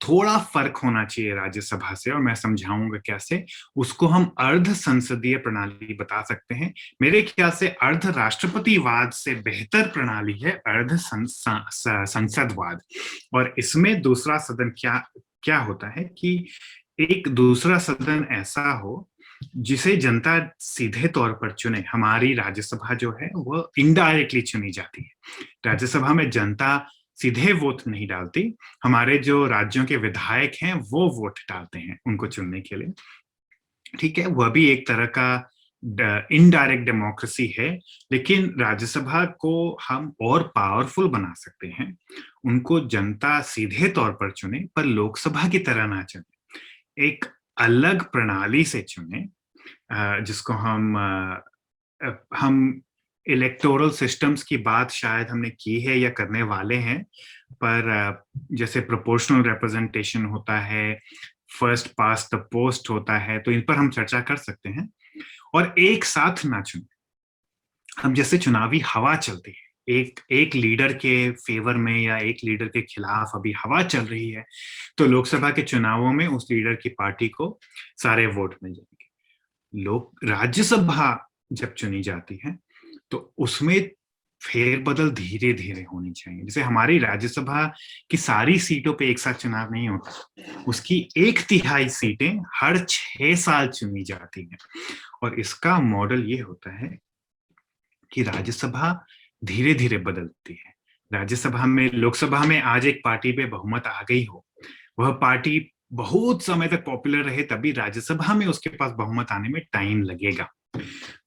थोड़ा फर्क होना चाहिए राज्यसभा से, और मैं समझाऊंगा कैसे। उसको हम अर्ध संसदीय प्रणाली बता सकते हैं। मेरे ख्याल से अर्ध राष्ट्रपतिवाद से बेहतर प्रणाली है अर्ध संसदवाद। और इसमें दूसरा सदन क्या होता है कि एक दूसरा सदन ऐसा हो जिसे जनता सीधे तौर पर चुने। हमारी राज्यसभा जो है वो इनडायरेक्टली चुनी जाती है। राज्यसभा में जनता सीधे वोट नहीं डालती, हमारे जो राज्यों के विधायक हैं वो वोट डालते हैं उनको चुनने के लिए। ठीक है, वह भी एक तरह का इनडायरेक्ट डेमोक्रेसी है, लेकिन राज्यसभा को हम और पावरफुल बना सकते हैं। उनको जनता सीधे तौर पर चुने पर लोकसभा की तरह ना चुने, एक अलग प्रणाली से चुने, जिसको हम इलेक्टोरल सिस्टम्स की बात शायद हमने की है या करने वाले हैं, पर जैसे प्रोपोर्शनल रिप्रेजेंटेशन होता है, फर्स्ट पास्ट द पोस्ट होता है, तो इन पर हम चर्चा कर सकते हैं। और एक साथ ना चुने, हम जैसे चुनावी हवा चलती है, एक लीडर के फेवर में या एक लीडर के खिलाफ अभी हवा चल रही है, तो लोकसभा के चुनावों में उस लीडर की पार्टी को सारे वोट मिल जाएंगे। राज्यसभा जब चुनी जाती है तो उसमें फेरबदल धीरे धीरे होनी चाहिए। जैसे हमारी राज्यसभा की सारी सीटों पे एक साथ चुनाव नहीं होता, उसकी 1/3 सीटें हर 6 साल चुनी जाती हैं। और इसका मॉडल ये होता है कि राज्यसभा धीरे धीरे बदलती है। राज्यसभा में, लोकसभा में आज एक पार्टी पे बहुमत आ गई हो, वह पार्टी बहुत समय तक पॉपुलर रहे, तभी राज्यसभा में उसके पास बहुमत आने में टाइम लगेगा।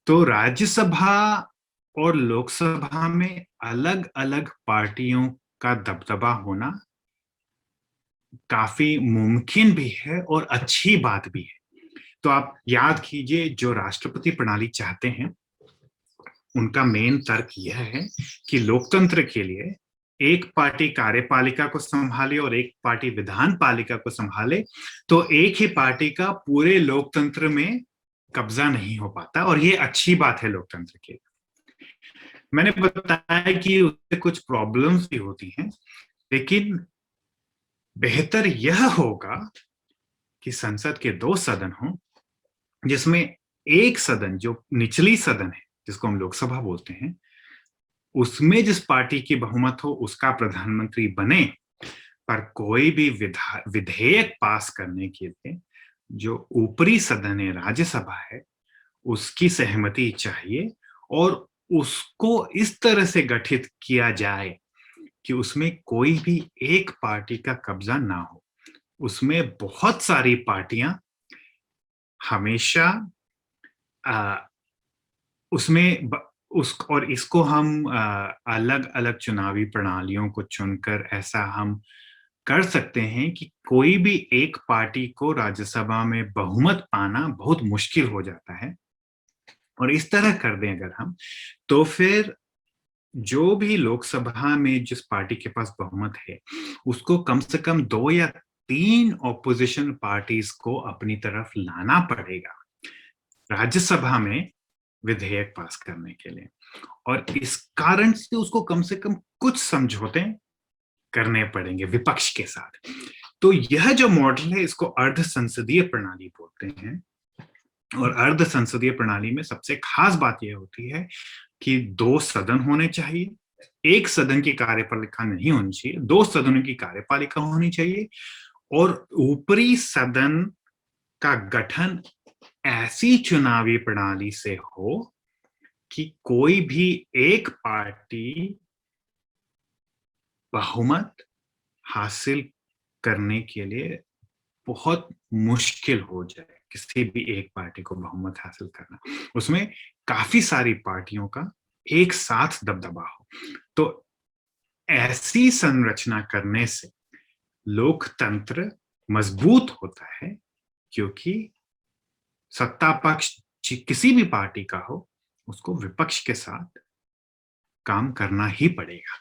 तो राज्यसभा और लोकसभा में अलग अलग पार्टियों का दबदबा होना काफी मुमकिन भी है और अच्छी बात भी है। तो आप याद कीजिए, जो राष्ट्रपति प्रणाली चाहते हैं उनका मेन तर्क यह है कि लोकतंत्र के लिए एक पार्टी कार्यपालिका को संभाले और एक पार्टी विधान पालिका को संभाले, तो एक ही पार्टी का पूरे लोकतंत्र में कब्जा नहीं हो पाता, और ये अच्छी बात है लोकतंत्र के लिए। मैंने बताया कि उससे कुछ प्रॉब्लम्स भी होती हैं, लेकिन बेहतर यह होगा कि संसद के 2 सदन हों, जिसमें एक सदन जो निचली सदन है, जिसको हम लोकसभा बोलते हैं, उसमें जिस पार्टी की बहुमत हो उसका प्रधानमंत्री बने, पर कोई भी विधेयक पास करने के लिए जो ऊपरी सदन है, राज्यसभा है, उसकी सहमति चाहिए, और उसको इस तरह से गठित किया जाए कि उसमें कोई भी एक पार्टी का कब्जा ना हो। उसमें बहुत सारी पार्टियां हमेशा उसमें और इसको हम अलग अलग चुनावी प्रणालियों को चुनकर ऐसा हम कर सकते हैं कि कोई भी एक पार्टी को राज्यसभा में बहुमत पाना बहुत मुश्किल हो जाता है। और इस तरह कर दें अगर हम, तो फिर जो भी लोकसभा में जिस पार्टी के पास बहुमत है, उसको कम से कम 2 या 3 ऑपोजिशन पार्टीज को अपनी तरफ लाना पड़ेगा राज्यसभा में विधेयक पास करने के लिए, और इस कारण से उसको कम से कम कुछ समझौते करने पड़ेंगे विपक्ष के साथ। तो यह जो मॉडल है, इसको अर्ध संसदीय प्रणाली बोलते हैं। और अर्ध संसदीय प्रणाली में सबसे खास बात यह होती है कि 2 सदन होने चाहिए, एक सदन की कार्यपालिका नहीं होनी चाहिए, 2 सदनों की कार्यपालिका होनी चाहिए, और ऊपरी सदन का गठन ऐसी चुनावी प्रणाली से हो कि कोई भी एक पार्टी बहुमत हासिल करने के लिए बहुत मुश्किल हो जाए, किसी भी एक पार्टी को बहुमत हासिल करना, उसमें काफी सारी पार्टियों का एक साथ दबदबा हो। तो ऐसी संरचना करने से लोकतंत्र मजबूत होता है, क्योंकि सत्ता पक्ष किसी भी पार्टी का हो, उसको विपक्ष के साथ काम करना ही पड़ेगा,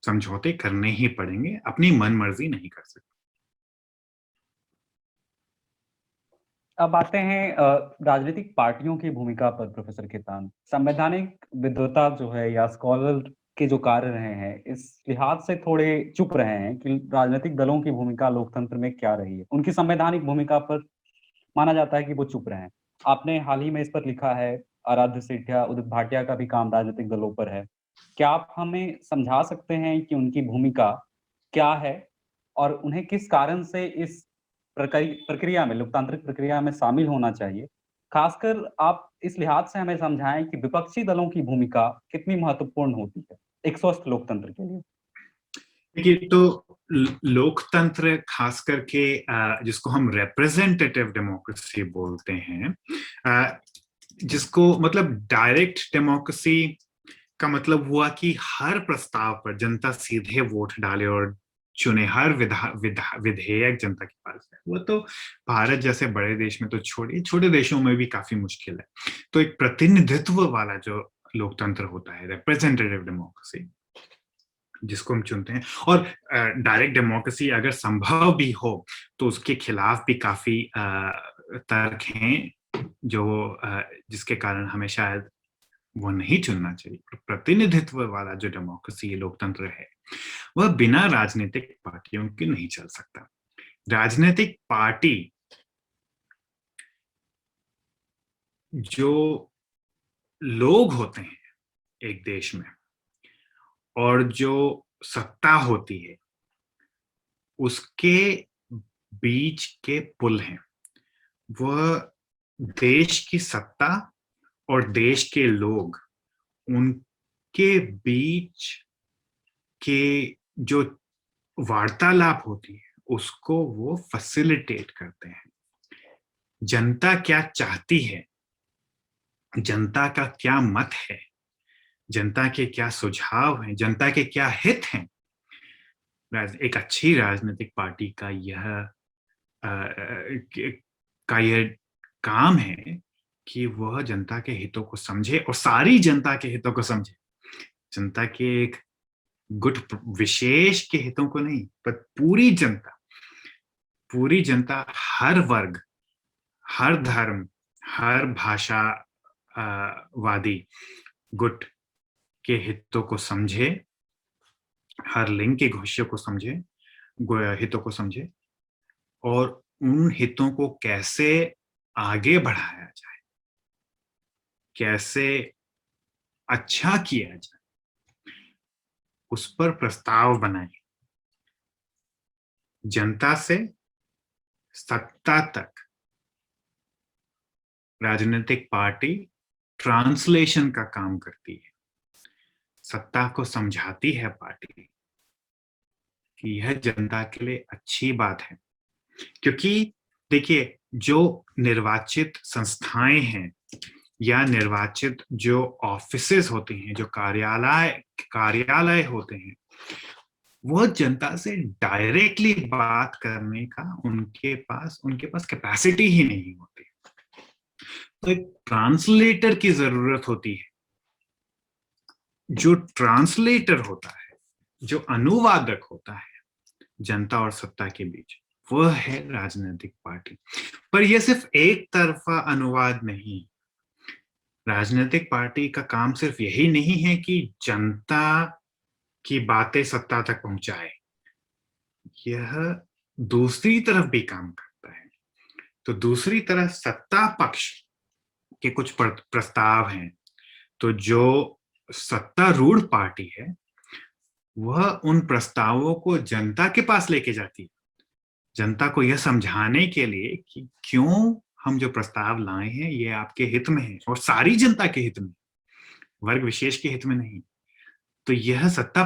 समझौते करने ही पड़ेंगे, अपनी मनमर्जी नहीं कर सकते। अब आते हैं राजनीतिक पार्टियों की भूमिका पर प्रोफेसर केतान। संवैधानिक विद्वता जो है या स्कॉलर के जो कार्य रहे हैं, इस लिहाज से थोड़े चुप रहे हैं कि राजनीतिक दलों की भूमिका लोकतंत्र में क्या रही है। उनकी संवैधानिक भूमिका पर माना जाता है कि वो चुप रहे हैं। आपने हाल ही में इस पर लिखा है, आराध्य सेठिया, उदित भाटिया का भी काम राजनीतिक दलों पर है। क्या आप हमें समझा सकते हैं कि उनकी भूमिका क्या है और उन्हें किस कारण से इस प्रक्रिया में, लोकतांत्रिक प्रक्रिया में शामिल होना चाहिए? खासकर आप इस लिहाज से हमें समझाएं कि विपक्षी दलों की भूमिका कितनी महत्वपूर्ण होती है एक स्वस्थ लोकतंत्र के लिए। देखिए, तो लोकतंत्र खास करके जिसको हम रिप्रेजेंटेटिव डेमोक्रेसी बोलते हैं, जिसको मतलब डायरेक्ट डेमोक्रेसी का मतलब हुआ कि हर प्रस्ताव पर जनता सीधे वोट डाले और चुने, हर विधेयक जनता के पास है। वो तो भारत जैसे बड़े देश में तो छोड़िए, छोटे देशों में भी काफी मुश्किल है। तो एक प्रतिनिधित्व वाला जो लोकतंत्र होता है, रिप्रेजेंटेटिव डेमोक्रेसी, जिसको हम चुनते हैं, और डायरेक्ट डेमोक्रेसी अगर संभव भी हो तो उसके खिलाफ भी काफी तर्क हैं जो जिसके कारण हमें शायद वो नहीं चुनना चाहिए। प्रतिनिधित्व वाला जो डेमोक्रेसी लोकतंत्र है, वह बिना राजनीतिक पार्टियों के नहीं चल सकता। राजनीतिक पार्टी जो लोग होते हैं एक देश में, और जो सत्ता होती है, उसके बीच के पुल हैं। वह देश की सत्ता और देश के लोग, उन के बीच के जो वार्तालाप होती है उसको वो फैसिलिटेट करते हैं। जनता क्या चाहती है, जनता का क्या मत है, जनता के क्या सुझाव हैं, जनता के क्या हित हैं, एक अच्छी राजनीतिक पार्टी का यह काम है कि वह जनता के हितों को समझे और सारी जनता के हितों को समझे। जनता के एक गुट विशेष के हितों को नहीं, पर पूरी जनता, हर वर्ग, हर धर्म, हर भाषा वादी गुट के हितों को समझे, हर लिंग के हितों को समझे और उन हितों को कैसे आगे बढ़ाया जाए, कैसे अच्छा किया जाए, उस पर प्रस्ताव बनाए। जनता से सत्ता तक राजनीतिक पार्टी ट्रांसलेशन का काम करती है। सत्ता को समझाती है पार्टी कि यह जनता के लिए अच्छी बात है, क्योंकि देखिए, जो निर्वाचित संस्थाएं हैं या निर्वाचित जो ऑफिसेस होते हैं, जो कार्यालय होते हैं, वह जनता से डायरेक्टली बात करने का उनके पास कैपेसिटी ही नहीं होती। तो एक ट्रांसलेटर की जरूरत होती है। जो ट्रांसलेटर होता है, जो अनुवादक होता है जनता और सत्ता के बीच, वह है राजनीतिक पार्टी। पर यह सिर्फ एक तरफा अनुवाद नहीं। राजनीतिक पार्टी का काम सिर्फ यही नहीं है कि जनता की बातें सत्ता तक पहुंचाए, यह दूसरी तरफ भी काम करता है। तो दूसरी तरफ सत्ता पक्ष के कुछ प्रस्ताव हैं, तो जो सत्तारूढ़ पार्टी है वह उन प्रस्तावों को जनता के पास लेके जाती है, जनता को यह समझाने के लिए कि क्यों हम जो प्रस्ताव लाए हैं ये आपके हित में है और सारी जनता के हित में, वर्ग विशेष के हित में नहीं। तो यह सत्ता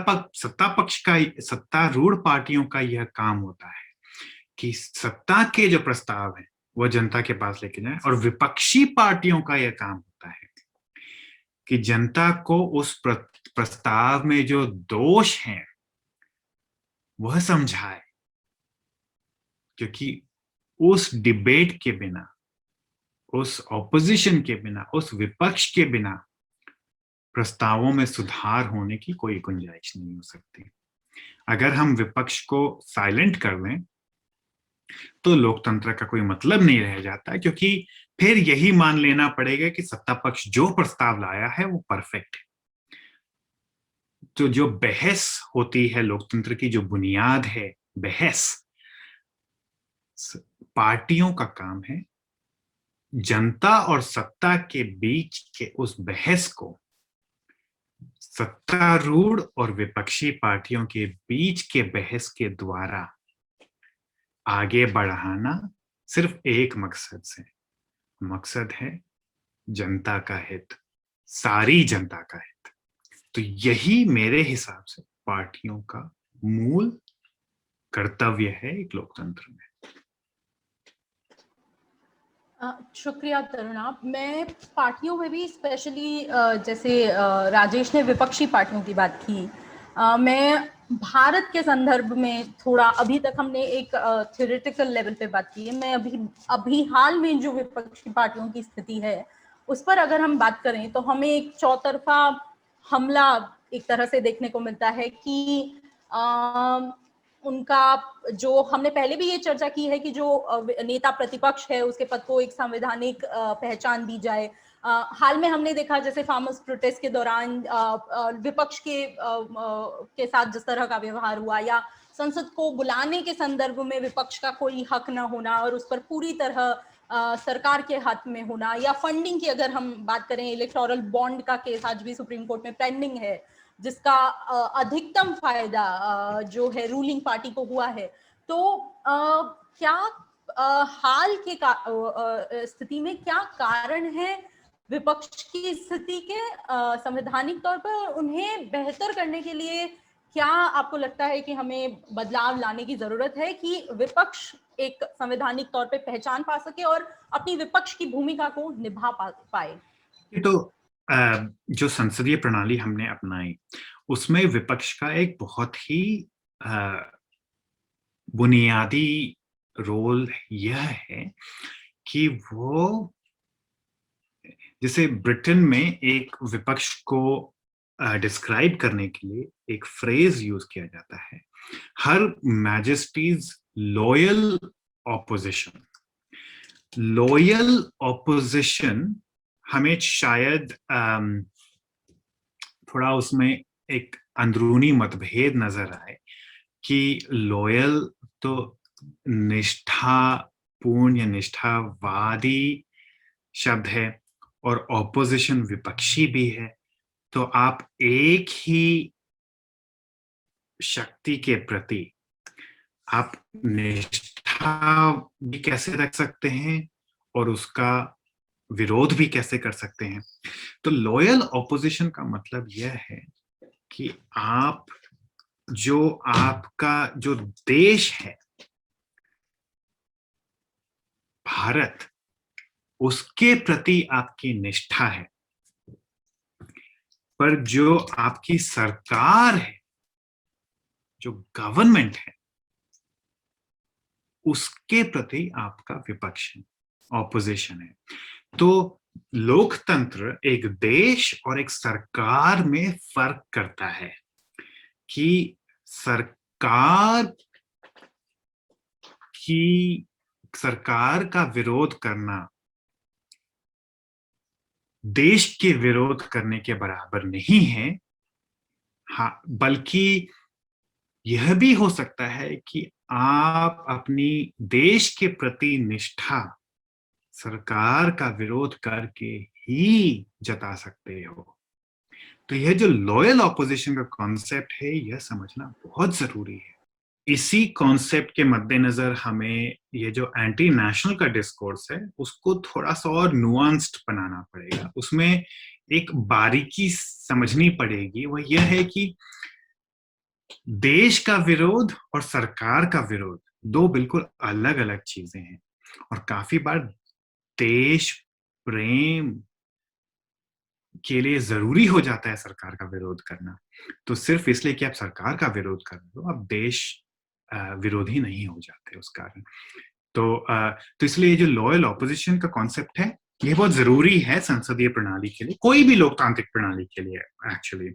पक्ष का, सत्तारूढ़ पार्टियों का यह काम होता है कि सत्ता के जो प्रस्ताव है वह जनता के पास लेके जाए, और विपक्षी पार्टियों का यह काम होता है कि जनता को उस प्रस्ताव में जो दोष हैं वह समझाए, क्योंकि उस डिबेट के बिना, उस ऑपोजिशन के बिना, उस विपक्ष के बिना प्रस्तावों में सुधार होने की कोई गुंजाइश नहीं हो सकती। अगर हम विपक्ष को साइलेंट कर दें तो लोकतंत्र का कोई मतलब नहीं रह जाता, क्योंकि फिर यही मान लेना पड़ेगा कि सत्ता पक्ष जो प्रस्ताव लाया है वो परफेक्ट है। तो जो बहस होती है, लोकतंत्र की जो बुनियाद है बहस, पार्टियों का काम है जनता और सत्ता के बीच के उस बहस को सत्तारूढ़ और विपक्षी पार्टियों के बीच के बहस के द्वारा आगे बढ़ाना, सिर्फ एक मकसद से। मकसद है जनता का हित, सारी जनता का हित। तो यही मेरे हिसाब से पार्टियों का मूल कर्तव्य है एक लोकतंत्र में। शुक्रिया तरुणा। मैं पार्टियों में भी स्पेशली, जैसे राजेश ने विपक्षी पार्टियों की बात की, मैं भारत के संदर्भ में थोड़ा, अभी तक हमने एक थ्योरेटिकल लेवल पे बात की है, मैं अभी हाल में जो विपक्षी पार्टियों की स्थिति है उस पर अगर हम बात करें तो हमें एक चौतरफा हमला एक तरह से देखने को मिलता है कि उनका, जो हमने पहले भी ये चर्चा की है कि जो नेता प्रतिपक्ष है उसके पद को एक संवैधानिक पहचान दी जाए। हाल में हमने देखा जैसे फार्मर्स प्रोटेस्ट के दौरान विपक्ष के साथ जिस तरह का व्यवहार हुआ, या संसद को बुलाने के संदर्भ में विपक्ष का कोई हक न होना और उस पर पूरी तरह सरकार के हाथ में होना, या फंडिंग की अगर हम बात करें, इलेक्टोरल बॉन्ड का केस आज भी सुप्रीम कोर्ट में पेंडिंग है जिसका अधिकतम फायदा जो है रूलिंग पार्टी को हुआ है। तो क्या हाल के स्थिति में क्या कारण है विपक्ष की स्थिति के संवैधानिक तौर पर उन्हें बेहतर करने के लिए क्या आपको लगता है कि हमें बदलाव लाने की जरूरत है कि विपक्ष एक संवैधानिक तौर पे पहचान पा सके और अपनी विपक्ष की भूमिका को निभा पाए? ये तो जो संसदीय प्रणाली हमने अपनाई उसमें विपक्ष का एक बहुत ही बुनियादी रोल यह है कि वो, जैसे ब्रिटेन में एक विपक्ष को डिस्क्राइब करने के लिए एक फ्रेज यूज किया जाता है, her majesty's loyal opposition. Loyal opposition हमें शायद थोड़ा उसमें एक अंदरूनी मतभेद नजर आए कि लॉयल तो निष्ठापूर्ण या निष्ठावादी शब्द है और ऑपोजिशन विपक्षी भी है, तो आप एक ही शक्ति के प्रति आप निष्ठा भी कैसे रख सकते हैं और उसका विरोध भी कैसे कर सकते हैं। तो लॉयल ऑपोजिशन का मतलब यह है कि आप जो आपका जो देश है भारत, उसके प्रति आपकी निष्ठा है, पर जो आपकी सरकार है, जो गवर्नमेंट है, उसके प्रति आपका विपक्ष है, ऑपोजिशन है। तो लोकतंत्र एक देश और एक सरकार में फर्क करता है कि सरकार का विरोध करना देश के विरोध करने के बराबर नहीं है। हाँ, बल्कि यह भी हो सकता है कि आप अपनी देश के प्रति निष्ठा सरकार का विरोध करके ही जता सकते हो। तो यह जो लॉयल ऑपोजिशन का कॉन्सेप्ट है, यह समझना बहुत जरूरी है। इसी कॉन्सेप्ट के मद्देनजर हमें ये जो एंटी नेशनल का डिस्कोर्स है उसको थोड़ा सा और नुआंस्ड बनाना पड़ेगा। उसमें एक बारीकी समझनी पड़ेगी, वह यह है कि देश का विरोध और सरकार का विरोध दो बिल्कुल अलग अलग चीजें हैं, और काफी बार देश प्रेम के लिए जरूरी हो जाता है सरकार का विरोध करना। तो सिर्फ इसलिए कि आप सरकार का विरोध कर रहे हो, आप देश विरोधी नहीं हो जाते उस कारण। तो इसलिए ये जो लॉयल ऑपोजिशन का कॉन्सेप्ट है, ये बहुत जरूरी है संसदीय प्रणाली के लिए, कोई भी लोकतांत्रिक प्रणाली के लिए एक्चुअली।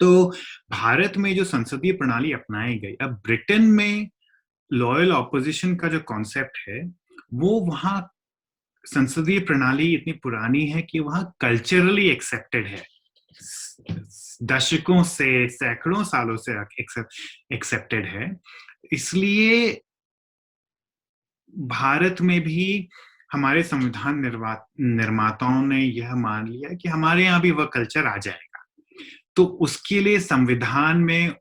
तो भारत में जो संसदीय प्रणाली अपनाई गई, अब ब्रिटेन में लॉयल ऑपोजिशन का जो कॉन्सेप्ट है वो वहां संसदीय प्रणाली इतनी पुरानी है कि वहां कल्चरली एक्सेप्टेड है, दशकों से सैकड़ों सालों से एक्सेप्टेड है। इसलिए भारत में भी हमारे संविधान निर्माताओं ने यह मान लिया कि हमारे यहाँ भी वह कल्चर आ जाएगा। तो उसके लिए संविधान में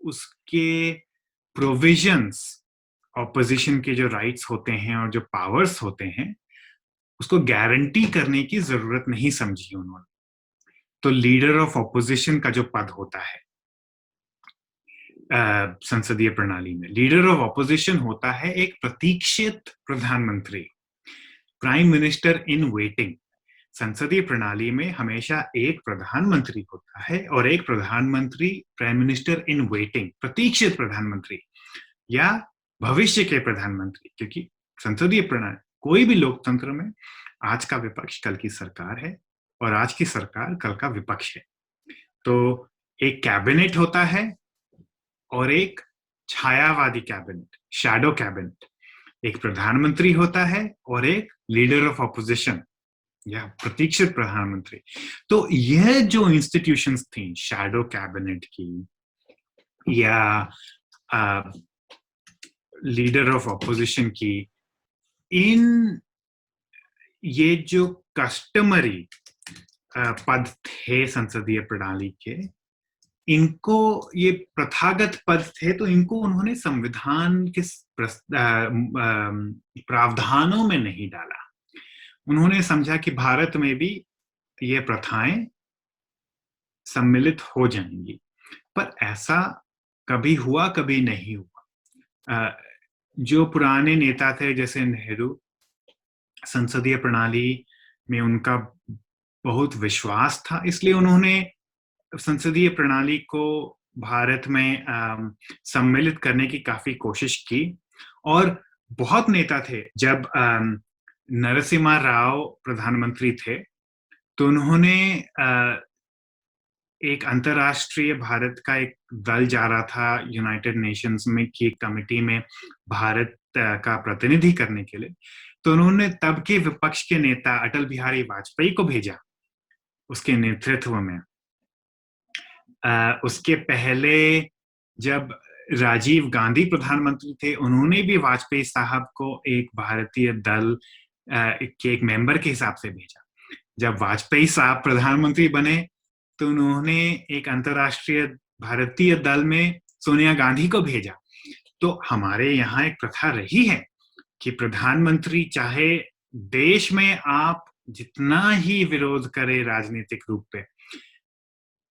उसके प्रोविजंस, ऑपोजिशन के जो राइट्स होते हैं और जो पावर्स होते हैं, उसको गारंटी करने की जरूरत नहीं समझी उन्होंने। तो लीडर ऑफ ऑपोजिशन का जो पद होता है संसदीय प्रणाली में, लीडर ऑफ ऑपोजिशन होता है एक प्रतीक्षित प्रधानमंत्री, प्राइम मिनिस्टर इन वेटिंग। संसदीय प्रणाली में हमेशा एक प्रधानमंत्री होता है और एक प्रधानमंत्री, प्राइम मिनिस्टर इन वेटिंग, प्रतीक्षित प्रधानमंत्री या भविष्य के प्रधानमंत्री। क्योंकि संसदीय प्रणाली, कोई भी लोकतंत्र में आज का विपक्ष कल की सरकार है और आज की सरकार कल का विपक्ष है। तो एक कैबिनेट होता है और एक छायावादी कैबिनेट, शैडो कैबिनेट। एक प्रधानमंत्री होता है और एक लीडर ऑफ ऑपोजिशन या प्रतीक्षित प्रधानमंत्री। तो यह जो इंस्टीट्यूशंस थी शैडो कैबिनेट की या लीडर ऑफ ऑपोजिशन की, इन ये जो कस्टमरी पद थे संसदीय प्रणाली के, इनको, ये प्रथागत पद थे, तो इनको उन्होंने संविधान के प्रावधानों में नहीं डाला, उन्होंने समझा कि भारत में भी ये प्रथाएं सम्मिलित हो जाएंगी, पर ऐसा कभी हुआ, कभी नहीं हुआ। जो पुराने नेता थे जैसे नेहरू, संसदीय प्रणाली में उनका बहुत विश्वास था, इसलिए उन्होंने संसदीय प्रणाली को भारत में सम्मिलित करने की काफी कोशिश की। और बहुत नेता थे, जब नरसिम्हा राव प्रधानमंत्री थे तो उन्होंने एक अंतरराष्ट्रीय भारत का एक दल जा रहा था यूनाइटेड नेशंस में की कमेटी में भारत का प्रतिनिधि करने के लिए, तो उन्होंने तब के विपक्ष के नेता अटल बिहारी वाजपेयी को भेजा उसके नेतृत्व में। उसके पहले जब राजीव गांधी प्रधानमंत्री थे, उन्होंने भी वाजपेयी साहब को एक भारतीय दल के एक मेंबर के हिसाब से भेजा। जब वाजपेयी साहब प्रधानमंत्री बने तो उन्होंने एक अंतरराष्ट्रीय भारतीय दल में सोनिया गांधी को भेजा। तो हमारे यहाँ एक प्रथा रही है कि प्रधानमंत्री, चाहे देश में आप जितना ही विरोध करें राजनीतिक रूप पे,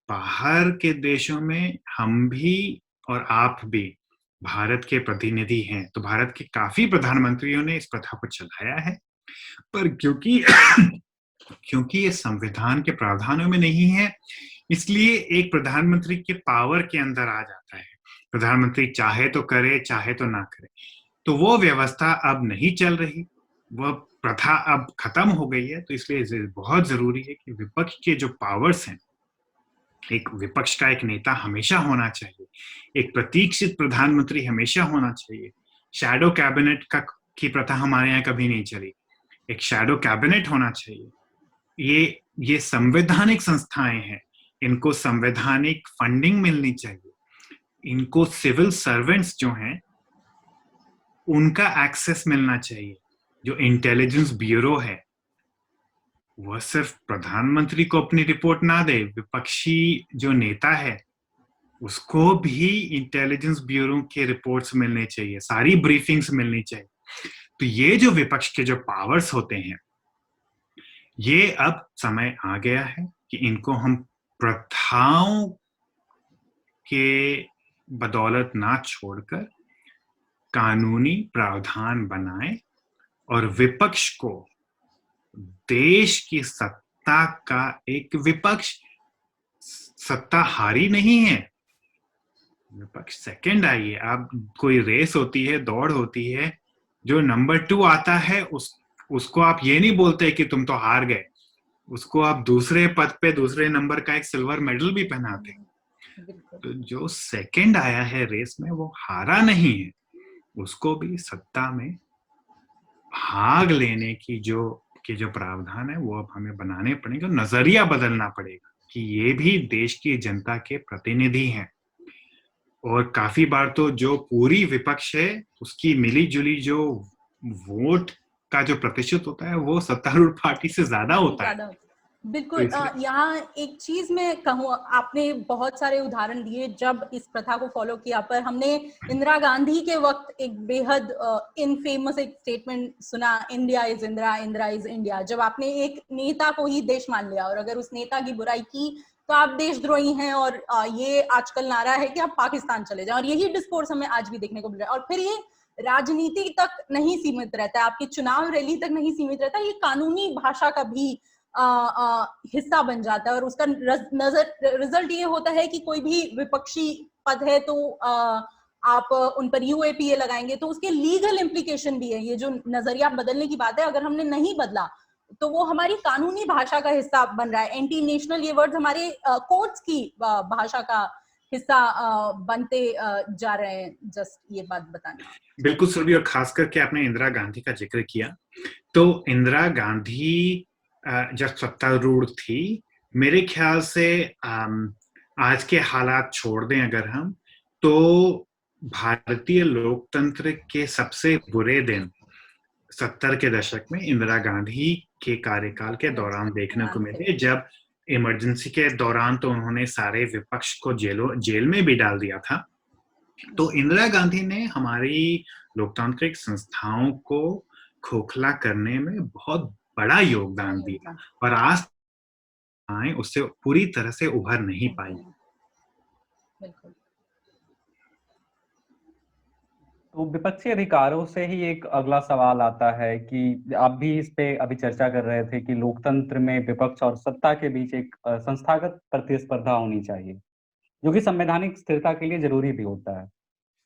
बाहर के देशों में हम भी और आप भी भारत के प्रतिनिधि हैं। तो भारत के काफी प्रधानमंत्रियों ने इस प्रथा को चलाया है, पर क्योंकि ये संविधान के प्रावधानों में नहीं है, इसलिए एक प्रधानमंत्री के पावर के अंदर आ जाता है। प्रधानमंत्री चाहे तो करे, चाहे तो ना करे। तो वो व्यवस्था अब नहीं चल रही, वो प्रथा अब खत्म हो गई है। तो इसलिए बहुत जरूरी है कि विपक्ष के जो पावर्स हैं, एक विपक्ष का एक नेता हमेशा होना चाहिए, एक प्रतीक्षित प्रधानमंत्री हमेशा होना चाहिए। शैडो कैबिनेट की प्रथा हमारे यहाँ कभी नहीं चली, एक शैडो कैबिनेट होना चाहिए। ये संवैधानिक संस्थाएं हैं, इनको संवैधानिक फंडिंग मिलनी चाहिए। इनको सिविल सर्वेंट्स जो हैं उनका एक्सेस मिलना चाहिए। जो इंटेलिजेंस ब्यूरो है वह सिर्फ प्रधानमंत्री को अपनी रिपोर्ट ना दे, विपक्षी जो नेता है उसको भी इंटेलिजेंस ब्यूरो के रिपोर्ट्स मिलने चाहिए, सारी ब्रीफिंग्स मिलनी चाहिए। तो ये जो विपक्ष के जो पावर्स होते हैं, ये अब समय आ गया है कि इनको हम प्रथाओं के बदौलत ना छोड़कर कानूनी प्रावधान बनाएं और विपक्ष को देश की सत्ता का, एक विपक्ष सत्ताहारी नहीं है, विपक्ष सेकंड आई है। अब कोई रेस होती है, दौड़ होती है, जो नंबर 2 आता है उसको आप ये नहीं बोलते कि तुम तो हार गए, उसको आप दूसरे पद पे दूसरे नंबर का एक सिल्वर मेडल भी पहनाते हैं। तो जो सेकंड आया है रेस में वो हारा नहीं है, उसको भी सत्ता में भाग लेने की जो प्रावधान है वो अब हमें बनाने पड़ेगा। नजरिया बदलना पड़ेगा कि ये भी देश की जनता के प्रतिनिधि हैं। और काफी बार तो जो पूरी विपक्ष है उसकी मिली जुली जो वोट का जो प्रतिशत होता है वो सत्तारूढ़ पार्टी से ज्यादा होता है। बिल्कुल। यहाँ एक चीज मैं कहूँ, आपने बहुत सारे उदाहरण दिए जब इस प्रथा को फॉलो किया, पर हमने इंदिरा गांधी के वक्त एक बेहद इनफेमस एक स्टेटमेंट सुना, India is Indira, Indira is India. जब आपने एक नेता को ही देश मान लिया और अगर उस नेता की बुराई की तो आप देशद्रोही हैं, और ये आजकल नारा है कि आप पाकिस्तान चले जाएं, और यही डिस्कोर्स हमें आज भी देखने को मिल रहा है। और फिर ये राजनीति तक नहीं सीमित रहता है, आपकी चुनाव रैली तक नहीं सीमित रहता, ये कानूनी भाषा का भी हिस्सा बन जाता है। और उसका रिजल्ट ये होता है कि कोई भी विपक्षी पद है तो आप उन पर यूएपीए लगाएंगे, तो उसके लीगल इम्प्लीकेशन भी है। ये जो नजरिया बदलने की बात है, अगर हमने नहीं बदला तो वो हमारी कानूनी भाषा का हिस्सा बन रहा है। एंटी नेशनल ये वर्ड हमारे कोर्ट्स की भाषा का हिस्सा बनते जा रहे हैं। जस्ट ये बात बताना। बिल्कुल सुरभि, और खास करके आपने इंदिरा गांधी का जिक्र किया, तो इंदिरा गांधी जब सत्तारूढ़ थी, मेरे ख्याल से आज के हालात छोड़ दें अगर हम, तो भारतीय लोकतंत्र के सबसे बुरे दिन 70 के दशक में इंदिरा गांधी के कार्यकाल के दौरान देखने को मिले, जब इमरजेंसी के दौरान तो उन्होंने सारे विपक्ष को जेल में भी डाल दिया था। तो इंदिरा गांधी ने हमारी लोकतांत्रिक संस्थाओं को खोखला करने में बहुत बड़ा योगदान दिया और आज उससे पूरी तरह से उभर नहीं पाई। बिल्कुल। तो विपक्षी अधिकारों से ही एक अगला सवाल आता है कि आप भी इस पे अभी चर्चा कर रहे थे कि लोकतंत्र में विपक्ष और सत्ता के बीच एक संस्थागत प्रतिस्पर्धा होनी चाहिए, जो कि संवैधानिक स्थिरता के लिए जरूरी भी होता है।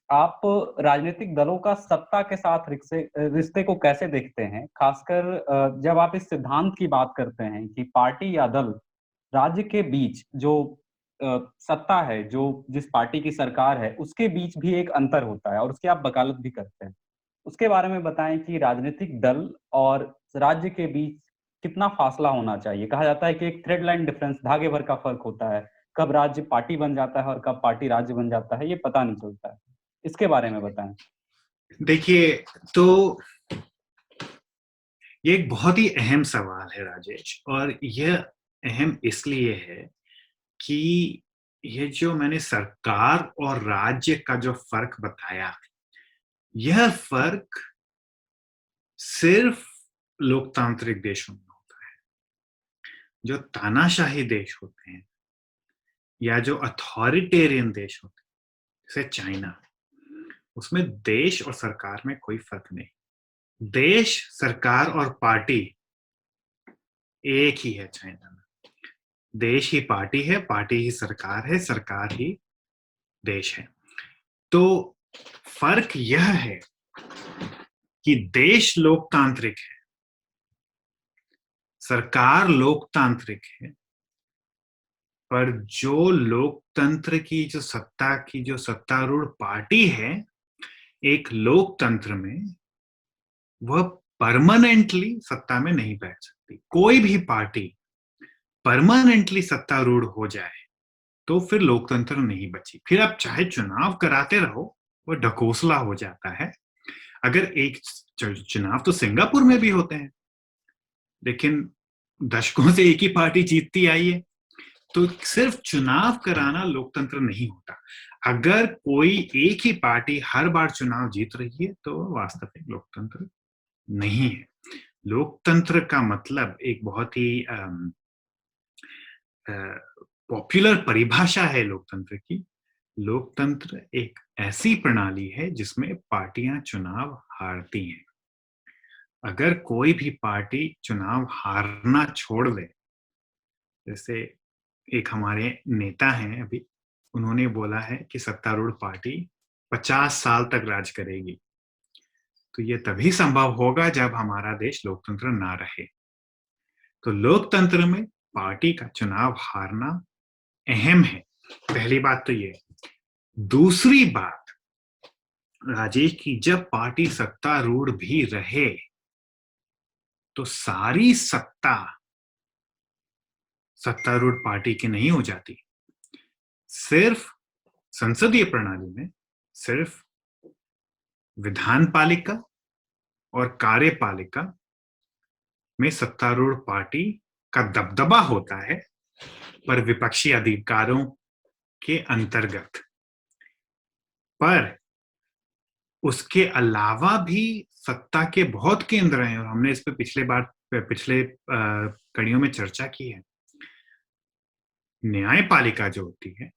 आप राजनीतिक दलों का सत्ता के साथ रिश्ते को कैसे देखते हैं, खासकर जब आप इस सिद्धांत की बात करते हैं कि पार्टी या दल राज्य के बीच जो सत्ता है, जो जिस पार्टी की सरकार है, उसके बीच भी एक अंतर होता है और उसकी आप वकालत भी करते हैं। उसके बारे में बताएं कि राजनीतिक दल और राज्य के बीच कितना फासला होना चाहिए। कहा जाता है कि एक थ्रेड लाइन डिफरेंस, धागे भर का फर्क होता है, कब राज्य पार्टी बन जाता है और कब पार्टी राज्य बन जाता है, ये पता नहीं चलता है। इसके बारे में बताएं। देखिए, तो ये एक बहुत ही अहम सवाल है राजेश, और यह अहम इसलिए है कि ये जो मैंने सरकार और राज्य का जो फर्क बताया, यह फर्क सिर्फ लोकतांत्रिक देशों में होता है। जो तानाशाही देश होते हैं या जो अथॉरिटेरियन देश होते हैं जैसे चाइना, उसमें देश और सरकार में कोई फर्क नहीं। देश, सरकार और पार्टी एक ही है चाइना में। देश ही पार्टी है, पार्टी ही सरकार है, सरकार ही देश है। तो फर्क यह है कि देश लोकतांत्रिक है, सरकार लोकतांत्रिक है, पर जो लोकतंत्र की जो सत्तारूढ़ पार्टी है एक लोकतंत्र में, वह परमानेंटली सत्ता में नहीं बैठ सकती। कोई भी पार्टी परमानेंटली सत्तारूढ़ हो जाए तो फिर लोकतंत्र नहीं बची। फिर आप चाहे चुनाव कराते रहो, वो ढकोसला हो जाता है। अगर एक चुनाव तो सिंगापुर में भी होते हैं, लेकिन दशकों से एक ही पार्टी जीतती आई है। तो सिर्फ चुनाव कराना लोकतंत्र नहीं होता। अगर कोई एक ही पार्टी हर बार चुनाव जीत रही है तो वास्तविक लोकतंत्र नहीं है। लोकतंत्र का मतलब एक बहुत ही पॉपुलर परिभाषा है लोकतंत्र की। लोकतंत्र एक ऐसी प्रणाली है जिसमें पार्टियां चुनाव हारती हैं। अगर कोई भी पार्टी चुनाव हारना छोड़ दे, जैसे एक हमारे नेता हैं अभी, उन्होंने बोला है कि सत्तारूढ़ पार्टी 50 साल तक राज करेगी, तो ये तभी संभव होगा जब हमारा देश लोकतंत्र ना रहे। तो लोकतंत्र में पार्टी का चुनाव हारना अहम है। पहली बात तो ये। दूसरी बात राजेश की, जब पार्टी सत्तारूढ़ भी रहे तो सारी सत्ता सत्तारूढ़ पार्टी की नहीं हो जाती। सिर्फ संसदीय प्रणाली में सिर्फ विधान पालिका और कार्यपालिका में सत्तारूढ़ पार्टी का दबदबा होता है, पर विपक्षी अधिकारों के अंतर्गत। पर उसके अलावा भी सत्ता के बहुत केंद्र हैं, और हमने इस पे पिछले कड़ियों में चर्चा की है। न्यायपालिका जो होती है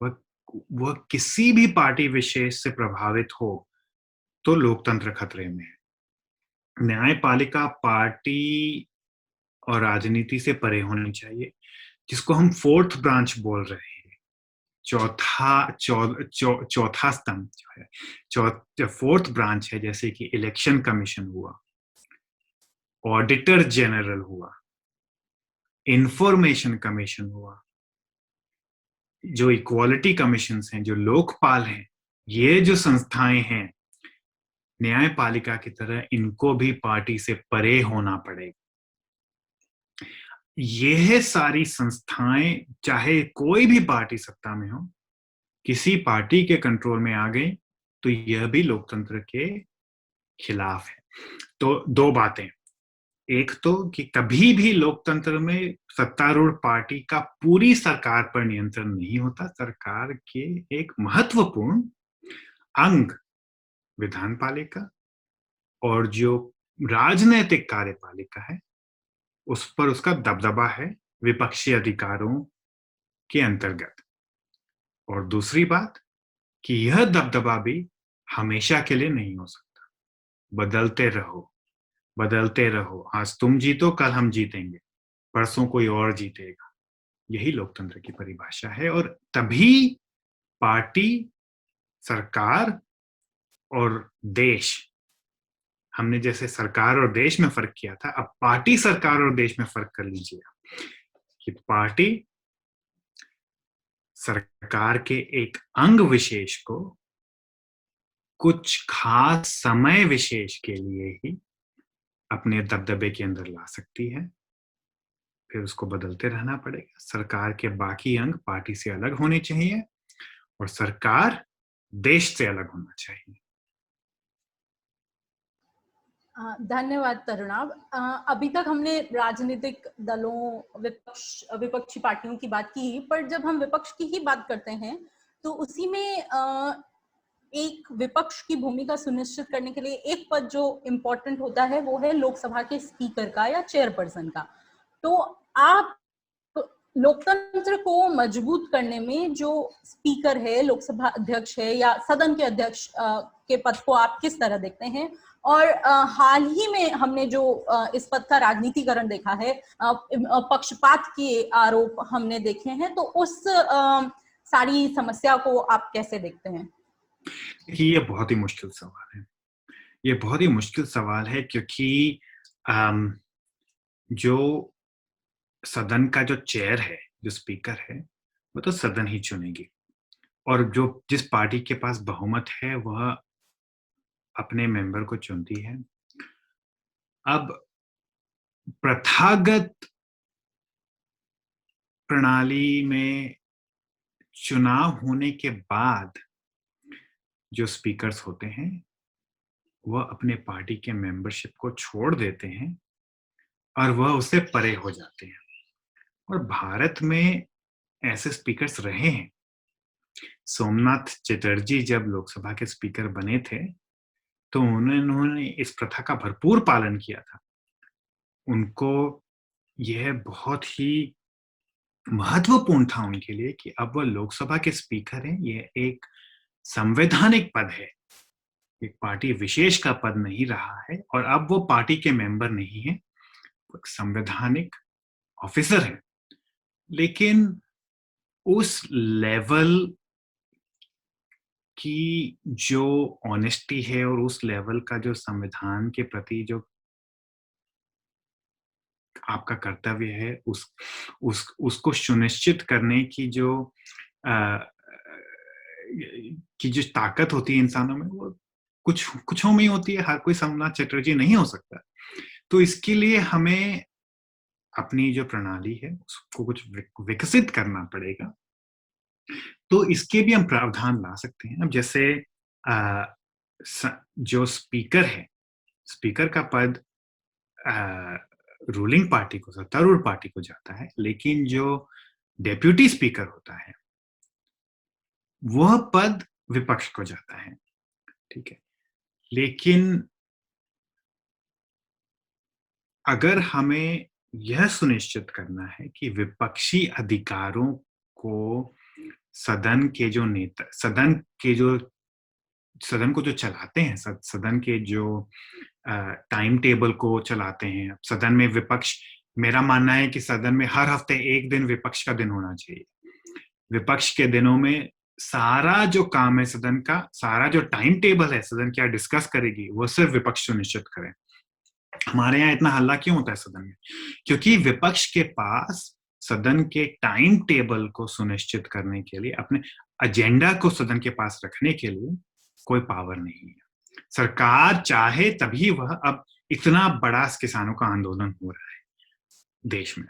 वह किसी भी पार्टी विशेष से प्रभावित हो तो लोकतंत्र खतरे में है। न्यायपालिका पार्टी और राजनीति से परे होनी चाहिए, जिसको हम फोर्थ ब्रांच बोल रहे हैं। चौथा स्तंभ जो है, फोर्थ ब्रांच है, जैसे कि इलेक्शन कमीशन हुआ, ऑडिटर जनरल हुआ, इंफॉर्मेशन कमीशन हुआ, जो इक्वालिटी कमीशन हैं, जो लोकपाल हैं, ये जो संस्थाएं हैं न्यायपालिका की तरह, इनको भी पार्टी से परे होना पड़ेगा। यह सारी संस्थाएं, चाहे कोई भी पार्टी सत्ता में हो, किसी पार्टी के कंट्रोल में आ गई तो यह भी लोकतंत्र के खिलाफ है। तो दो बातें। एक तो कि कभी भी लोकतंत्र में सत्तारूढ़ पार्टी का पूरी सरकार पर नियंत्रण नहीं होता। सरकार के एक महत्वपूर्ण अंग विधान पालिका और जो राजनैतिक कार्यपालिका है उस पर उसका दबदबा है विपक्षी अधिकारों के अंतर्गत। और दूसरी बात कि यह दबदबा भी हमेशा के लिए नहीं हो सकता। बदलते रहो, आज तुम जीतो कल हम जीतेंगे, परसों कोई और जीतेगा। यही लोकतंत्र की परिभाषा है। और तभी पार्टी, सरकार और देश, हमने जैसे सरकार और देश में फर्क किया था, अब पार्टी, सरकार और देश में फर्क कर लीजिए कि पार्टी सरकार के एक अंग विशेष को कुछ खास समय विशेष के लिए ही अपने दबदबे के अंदर ला सकती है, फिर उसको बदलते रहना पड़ेगा। सरकार के बाकी अंग पार्टी से अलग होने चाहिए और सरकार देश से अलग होना चाहिए। धन्यवाद तरुणाब। अभी तक हमने राजनीतिक दलों, विपक्षी पार्टियों की बात की, पर जब हम विपक्ष की ही बात करते हैं तो उसी में एक विपक्ष की भूमिका सुनिश्चित करने के लिए एक पद जो इम्पोर्टेंट होता है वो है लोकसभा के स्पीकर का या चेयरपर्सन का। तो आप लोकतंत्र को मजबूत करने में जो स्पीकर है, लोकसभा अध्यक्ष है या सदन के अध्यक्ष के पद को आप किस तरह देखते हैं? और हाल ही में हमने जो इस पद का राजनीतिकरण देखा है, पक्षपात के आरोप हमने देखे हैं, तो उस सारी समस्या को आप कैसे देखते हैं? ये बहुत ही मुश्किल सवाल है। ये बहुत ही मुश्किल सवाल है क्योंकि जो सदन का जो चेयर है, जो स्पीकर है, वो तो सदन ही चुनेगी और जो जिस पार्टी के पास बहुमत है वह अपने मेंबर को चुनती है। अब प्रथागत प्रणाली में चुनाव होने के बाद जो स्पीकर्स होते हैं वह अपने पार्टी के मेंबरशिप को छोड़ देते हैं और वह उससे परे हो जाते हैं। और भारत में ऐसे स्पीकर्स रहे हैं। सोमनाथ चटर्जी जब लोकसभा के स्पीकर बने थे तो उन्होंने इस प्रथा का भरपूर पालन किया था। उनको यह बहुत ही महत्वपूर्ण था उनके लिए कि अब वह लोकसभा के स्पीकर हैं। यह एक संवैधानिक पद है, एक पार्टी विशेष का पद नहीं रहा है और अब वो पार्टी के मेंबर नहीं है, वो एक संवैधानिक ऑफिसर है। लेकिन उस लेवल की जो ऑनेस्टी है और उस लेवल का जो संविधान के प्रति जो आपका कर्तव्य है, उसको सुनिश्चित करने की जो ताकत होती है इंसानों में, वो कुछों में ही होती है। हर कोई सोमनाथ चटर्जी नहीं हो सकता। तो इसके लिए हमें अपनी जो प्रणाली है उसको कुछ विकसित करना पड़ेगा। तो इसके भी हम प्रावधान ला सकते हैं। अब जैसे जो स्पीकर है, स्पीकर का पद रूलिंग पार्टी को, सत्तारूढ़ पार्टी को जाता है, लेकिन जो डेप्यूटी स्पीकर होता है वह पद विपक्ष को जाता है। ठीक है, लेकिन अगर हमें यह सुनिश्चित करना है कि विपक्षी अधिकारों को सदन के जो नेता, सदन को जो चलाते हैं, सदन के जो टाइम टेबल को चलाते हैं, सदन में विपक्ष, मेरा मानना है कि सदन में हर हफ्ते एक दिन विपक्ष का दिन होना चाहिए। विपक्ष के दिनों में सारा जो काम है सदन का, सारा जो टाइम टेबल है सदन क्या डिस्कस करेगी, वो सिर्फ विपक्ष सुनिश्चित करे। हमारे यहाँ इतना हल्ला क्यों होता है सदन में? क्योंकि विपक्ष के पास सदन के टाइम टेबल को सुनिश्चित करने के लिए, अपने एजेंडा को सदन के पास रखने के लिए कोई पावर नहीं है। सरकार चाहे तभी वह, अब इतना बड़ा किसानों का आंदोलन हो रहा है देश में,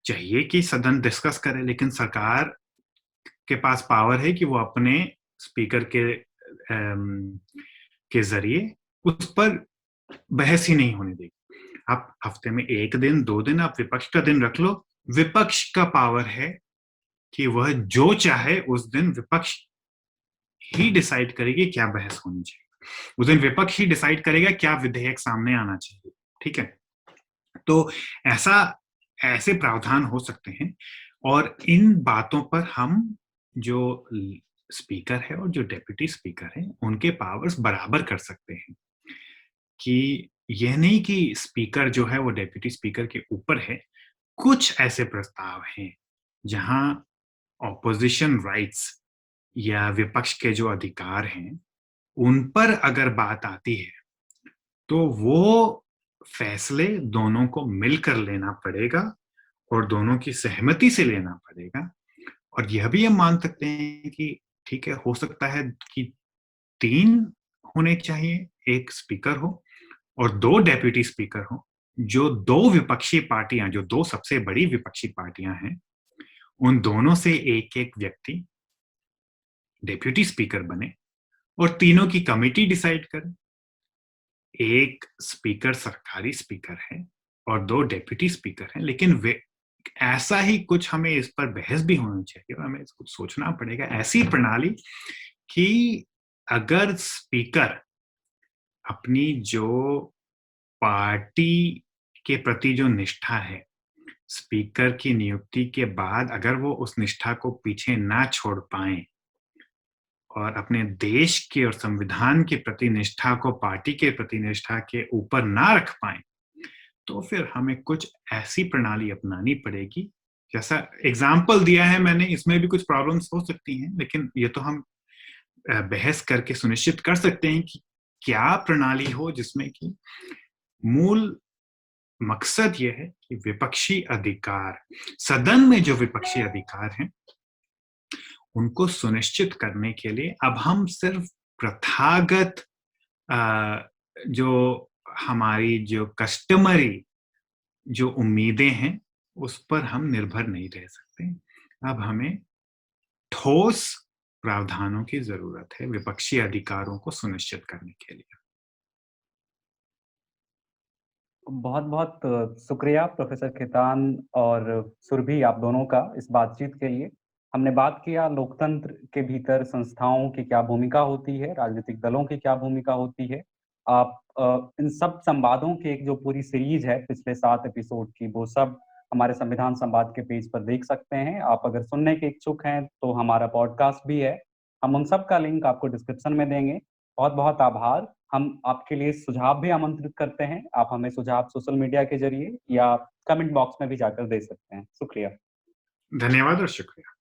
चाहिए कि सदन डिस्कस करे, लेकिन सरकार के पास पावर है कि वो अपने स्पीकर के जरिए उस पर बहस ही नहीं होने देगी। आप हफ्ते में एक दिन, 2 दिन आप विपक्ष का दिन रख लो। विपक्ष का पावर है कि वह जो चाहे उस दिन विपक्ष ही डिसाइड करेगी क्या बहस होनी चाहिए। उस दिन विपक्ष ही डिसाइड करेगा क्या विधेयक सामने आना चाहिए, ठीक है। तो ऐसे प्रावधान हो सकते हैं, और इन बातों पर हम जो स्पीकर है और जो डेप्यूटी स्पीकर है उनके पावर्स बराबर कर सकते हैं, कि यह नहीं कि स्पीकर जो है वो डेप्यूटी स्पीकर के ऊपर है। कुछ ऐसे प्रस्ताव हैं जहां ऑपोजिशन राइट्स या विपक्ष के जो अधिकार हैं उन पर अगर बात आती है तो वो फैसले दोनों को मिलकर लेना पड़ेगा और दोनों की सहमति से लेना पड़ेगा। और यह भी हम मान सकते हैं कि ठीक है, हो सकता है कि 3 होने चाहिए, एक स्पीकर हो और 2 डेप्यूटी स्पीकर हो, जो 2 विपक्षी पार्टियां, जो 2 सबसे बड़ी विपक्षी पार्टियां हैं, उन दोनों से एक-एक व्यक्ति डेप्यूटी स्पीकर बने और तीनों की कमिटी डिसाइड करे। एक स्पीकर सरकारी स्पीकर है और 2 डेप्यूटी स्पीकर हैं, लेकिन वे ऐसा ही कुछ, हमें इस पर बहस भी होनी चाहिए और हमें इसको सोचना पड़ेगा, ऐसी प्रणाली कि अगर स्पीकर अपनी जो पार्टी के प्रति जो निष्ठा है, स्पीकर की नियुक्ति के बाद अगर वो उस निष्ठा को पीछे ना छोड़ पाए और अपने देश के और संविधान के प्रति निष्ठा को पार्टी के प्रति निष्ठा के ऊपर ना रख पाए, तो फिर हमें कुछ ऐसी प्रणाली अपनानी पड़ेगी। जैसा एग्जाम्पल दिया है मैंने, इसमें भी कुछ प्रॉब्लम्स हो सकती हैं, लेकिन ये तो हम बहस करके सुनिश्चित कर सकते हैं कि क्या प्रणाली हो जिसमें कि मूल मकसद ये है कि विपक्षी अधिकार, सदन में जो विपक्षी अधिकार हैं उनको सुनिश्चित करने के लिए अब हम सिर्फ प्रथागत जो हमारी जो कस्टमरी जो उम्मीदें हैं उस पर हम निर्भर नहीं रह सकते। अब हमें ठोस प्रावधानों की जरूरत है विपक्षी अधिकारों को सुनिश्चित करने के लिए। बहुत बहुत शुक्रिया प्रोफेसर खेतान और सुरभि, आप दोनों का इस बातचीत के लिए। हमने बात किया लोकतंत्र के भीतर संस्थाओं की क्या भूमिका होती है, राजनीतिक दलों की क्या भूमिका होती है। आप इन सब संवादों की एक जो पूरी सीरीज है पिछले 7 एपिसोड की, वो सब हमारे संविधान संवाद के पेज पर देख सकते हैं। आप अगर सुनने के इच्छुक हैं तो हमारा पॉडकास्ट भी है, हम उन सब का लिंक आपको डिस्क्रिप्शन में देंगे। बहुत बहुत आभार। हम आपके लिए सुझाव भी आमंत्रित करते हैं, आप हमें सुझाव सोशल मीडिया के जरिए या कमेंट बॉक्स में भी जाकर दे सकते हैं। शुक्रिया, धन्यवाद और शुक्रिया।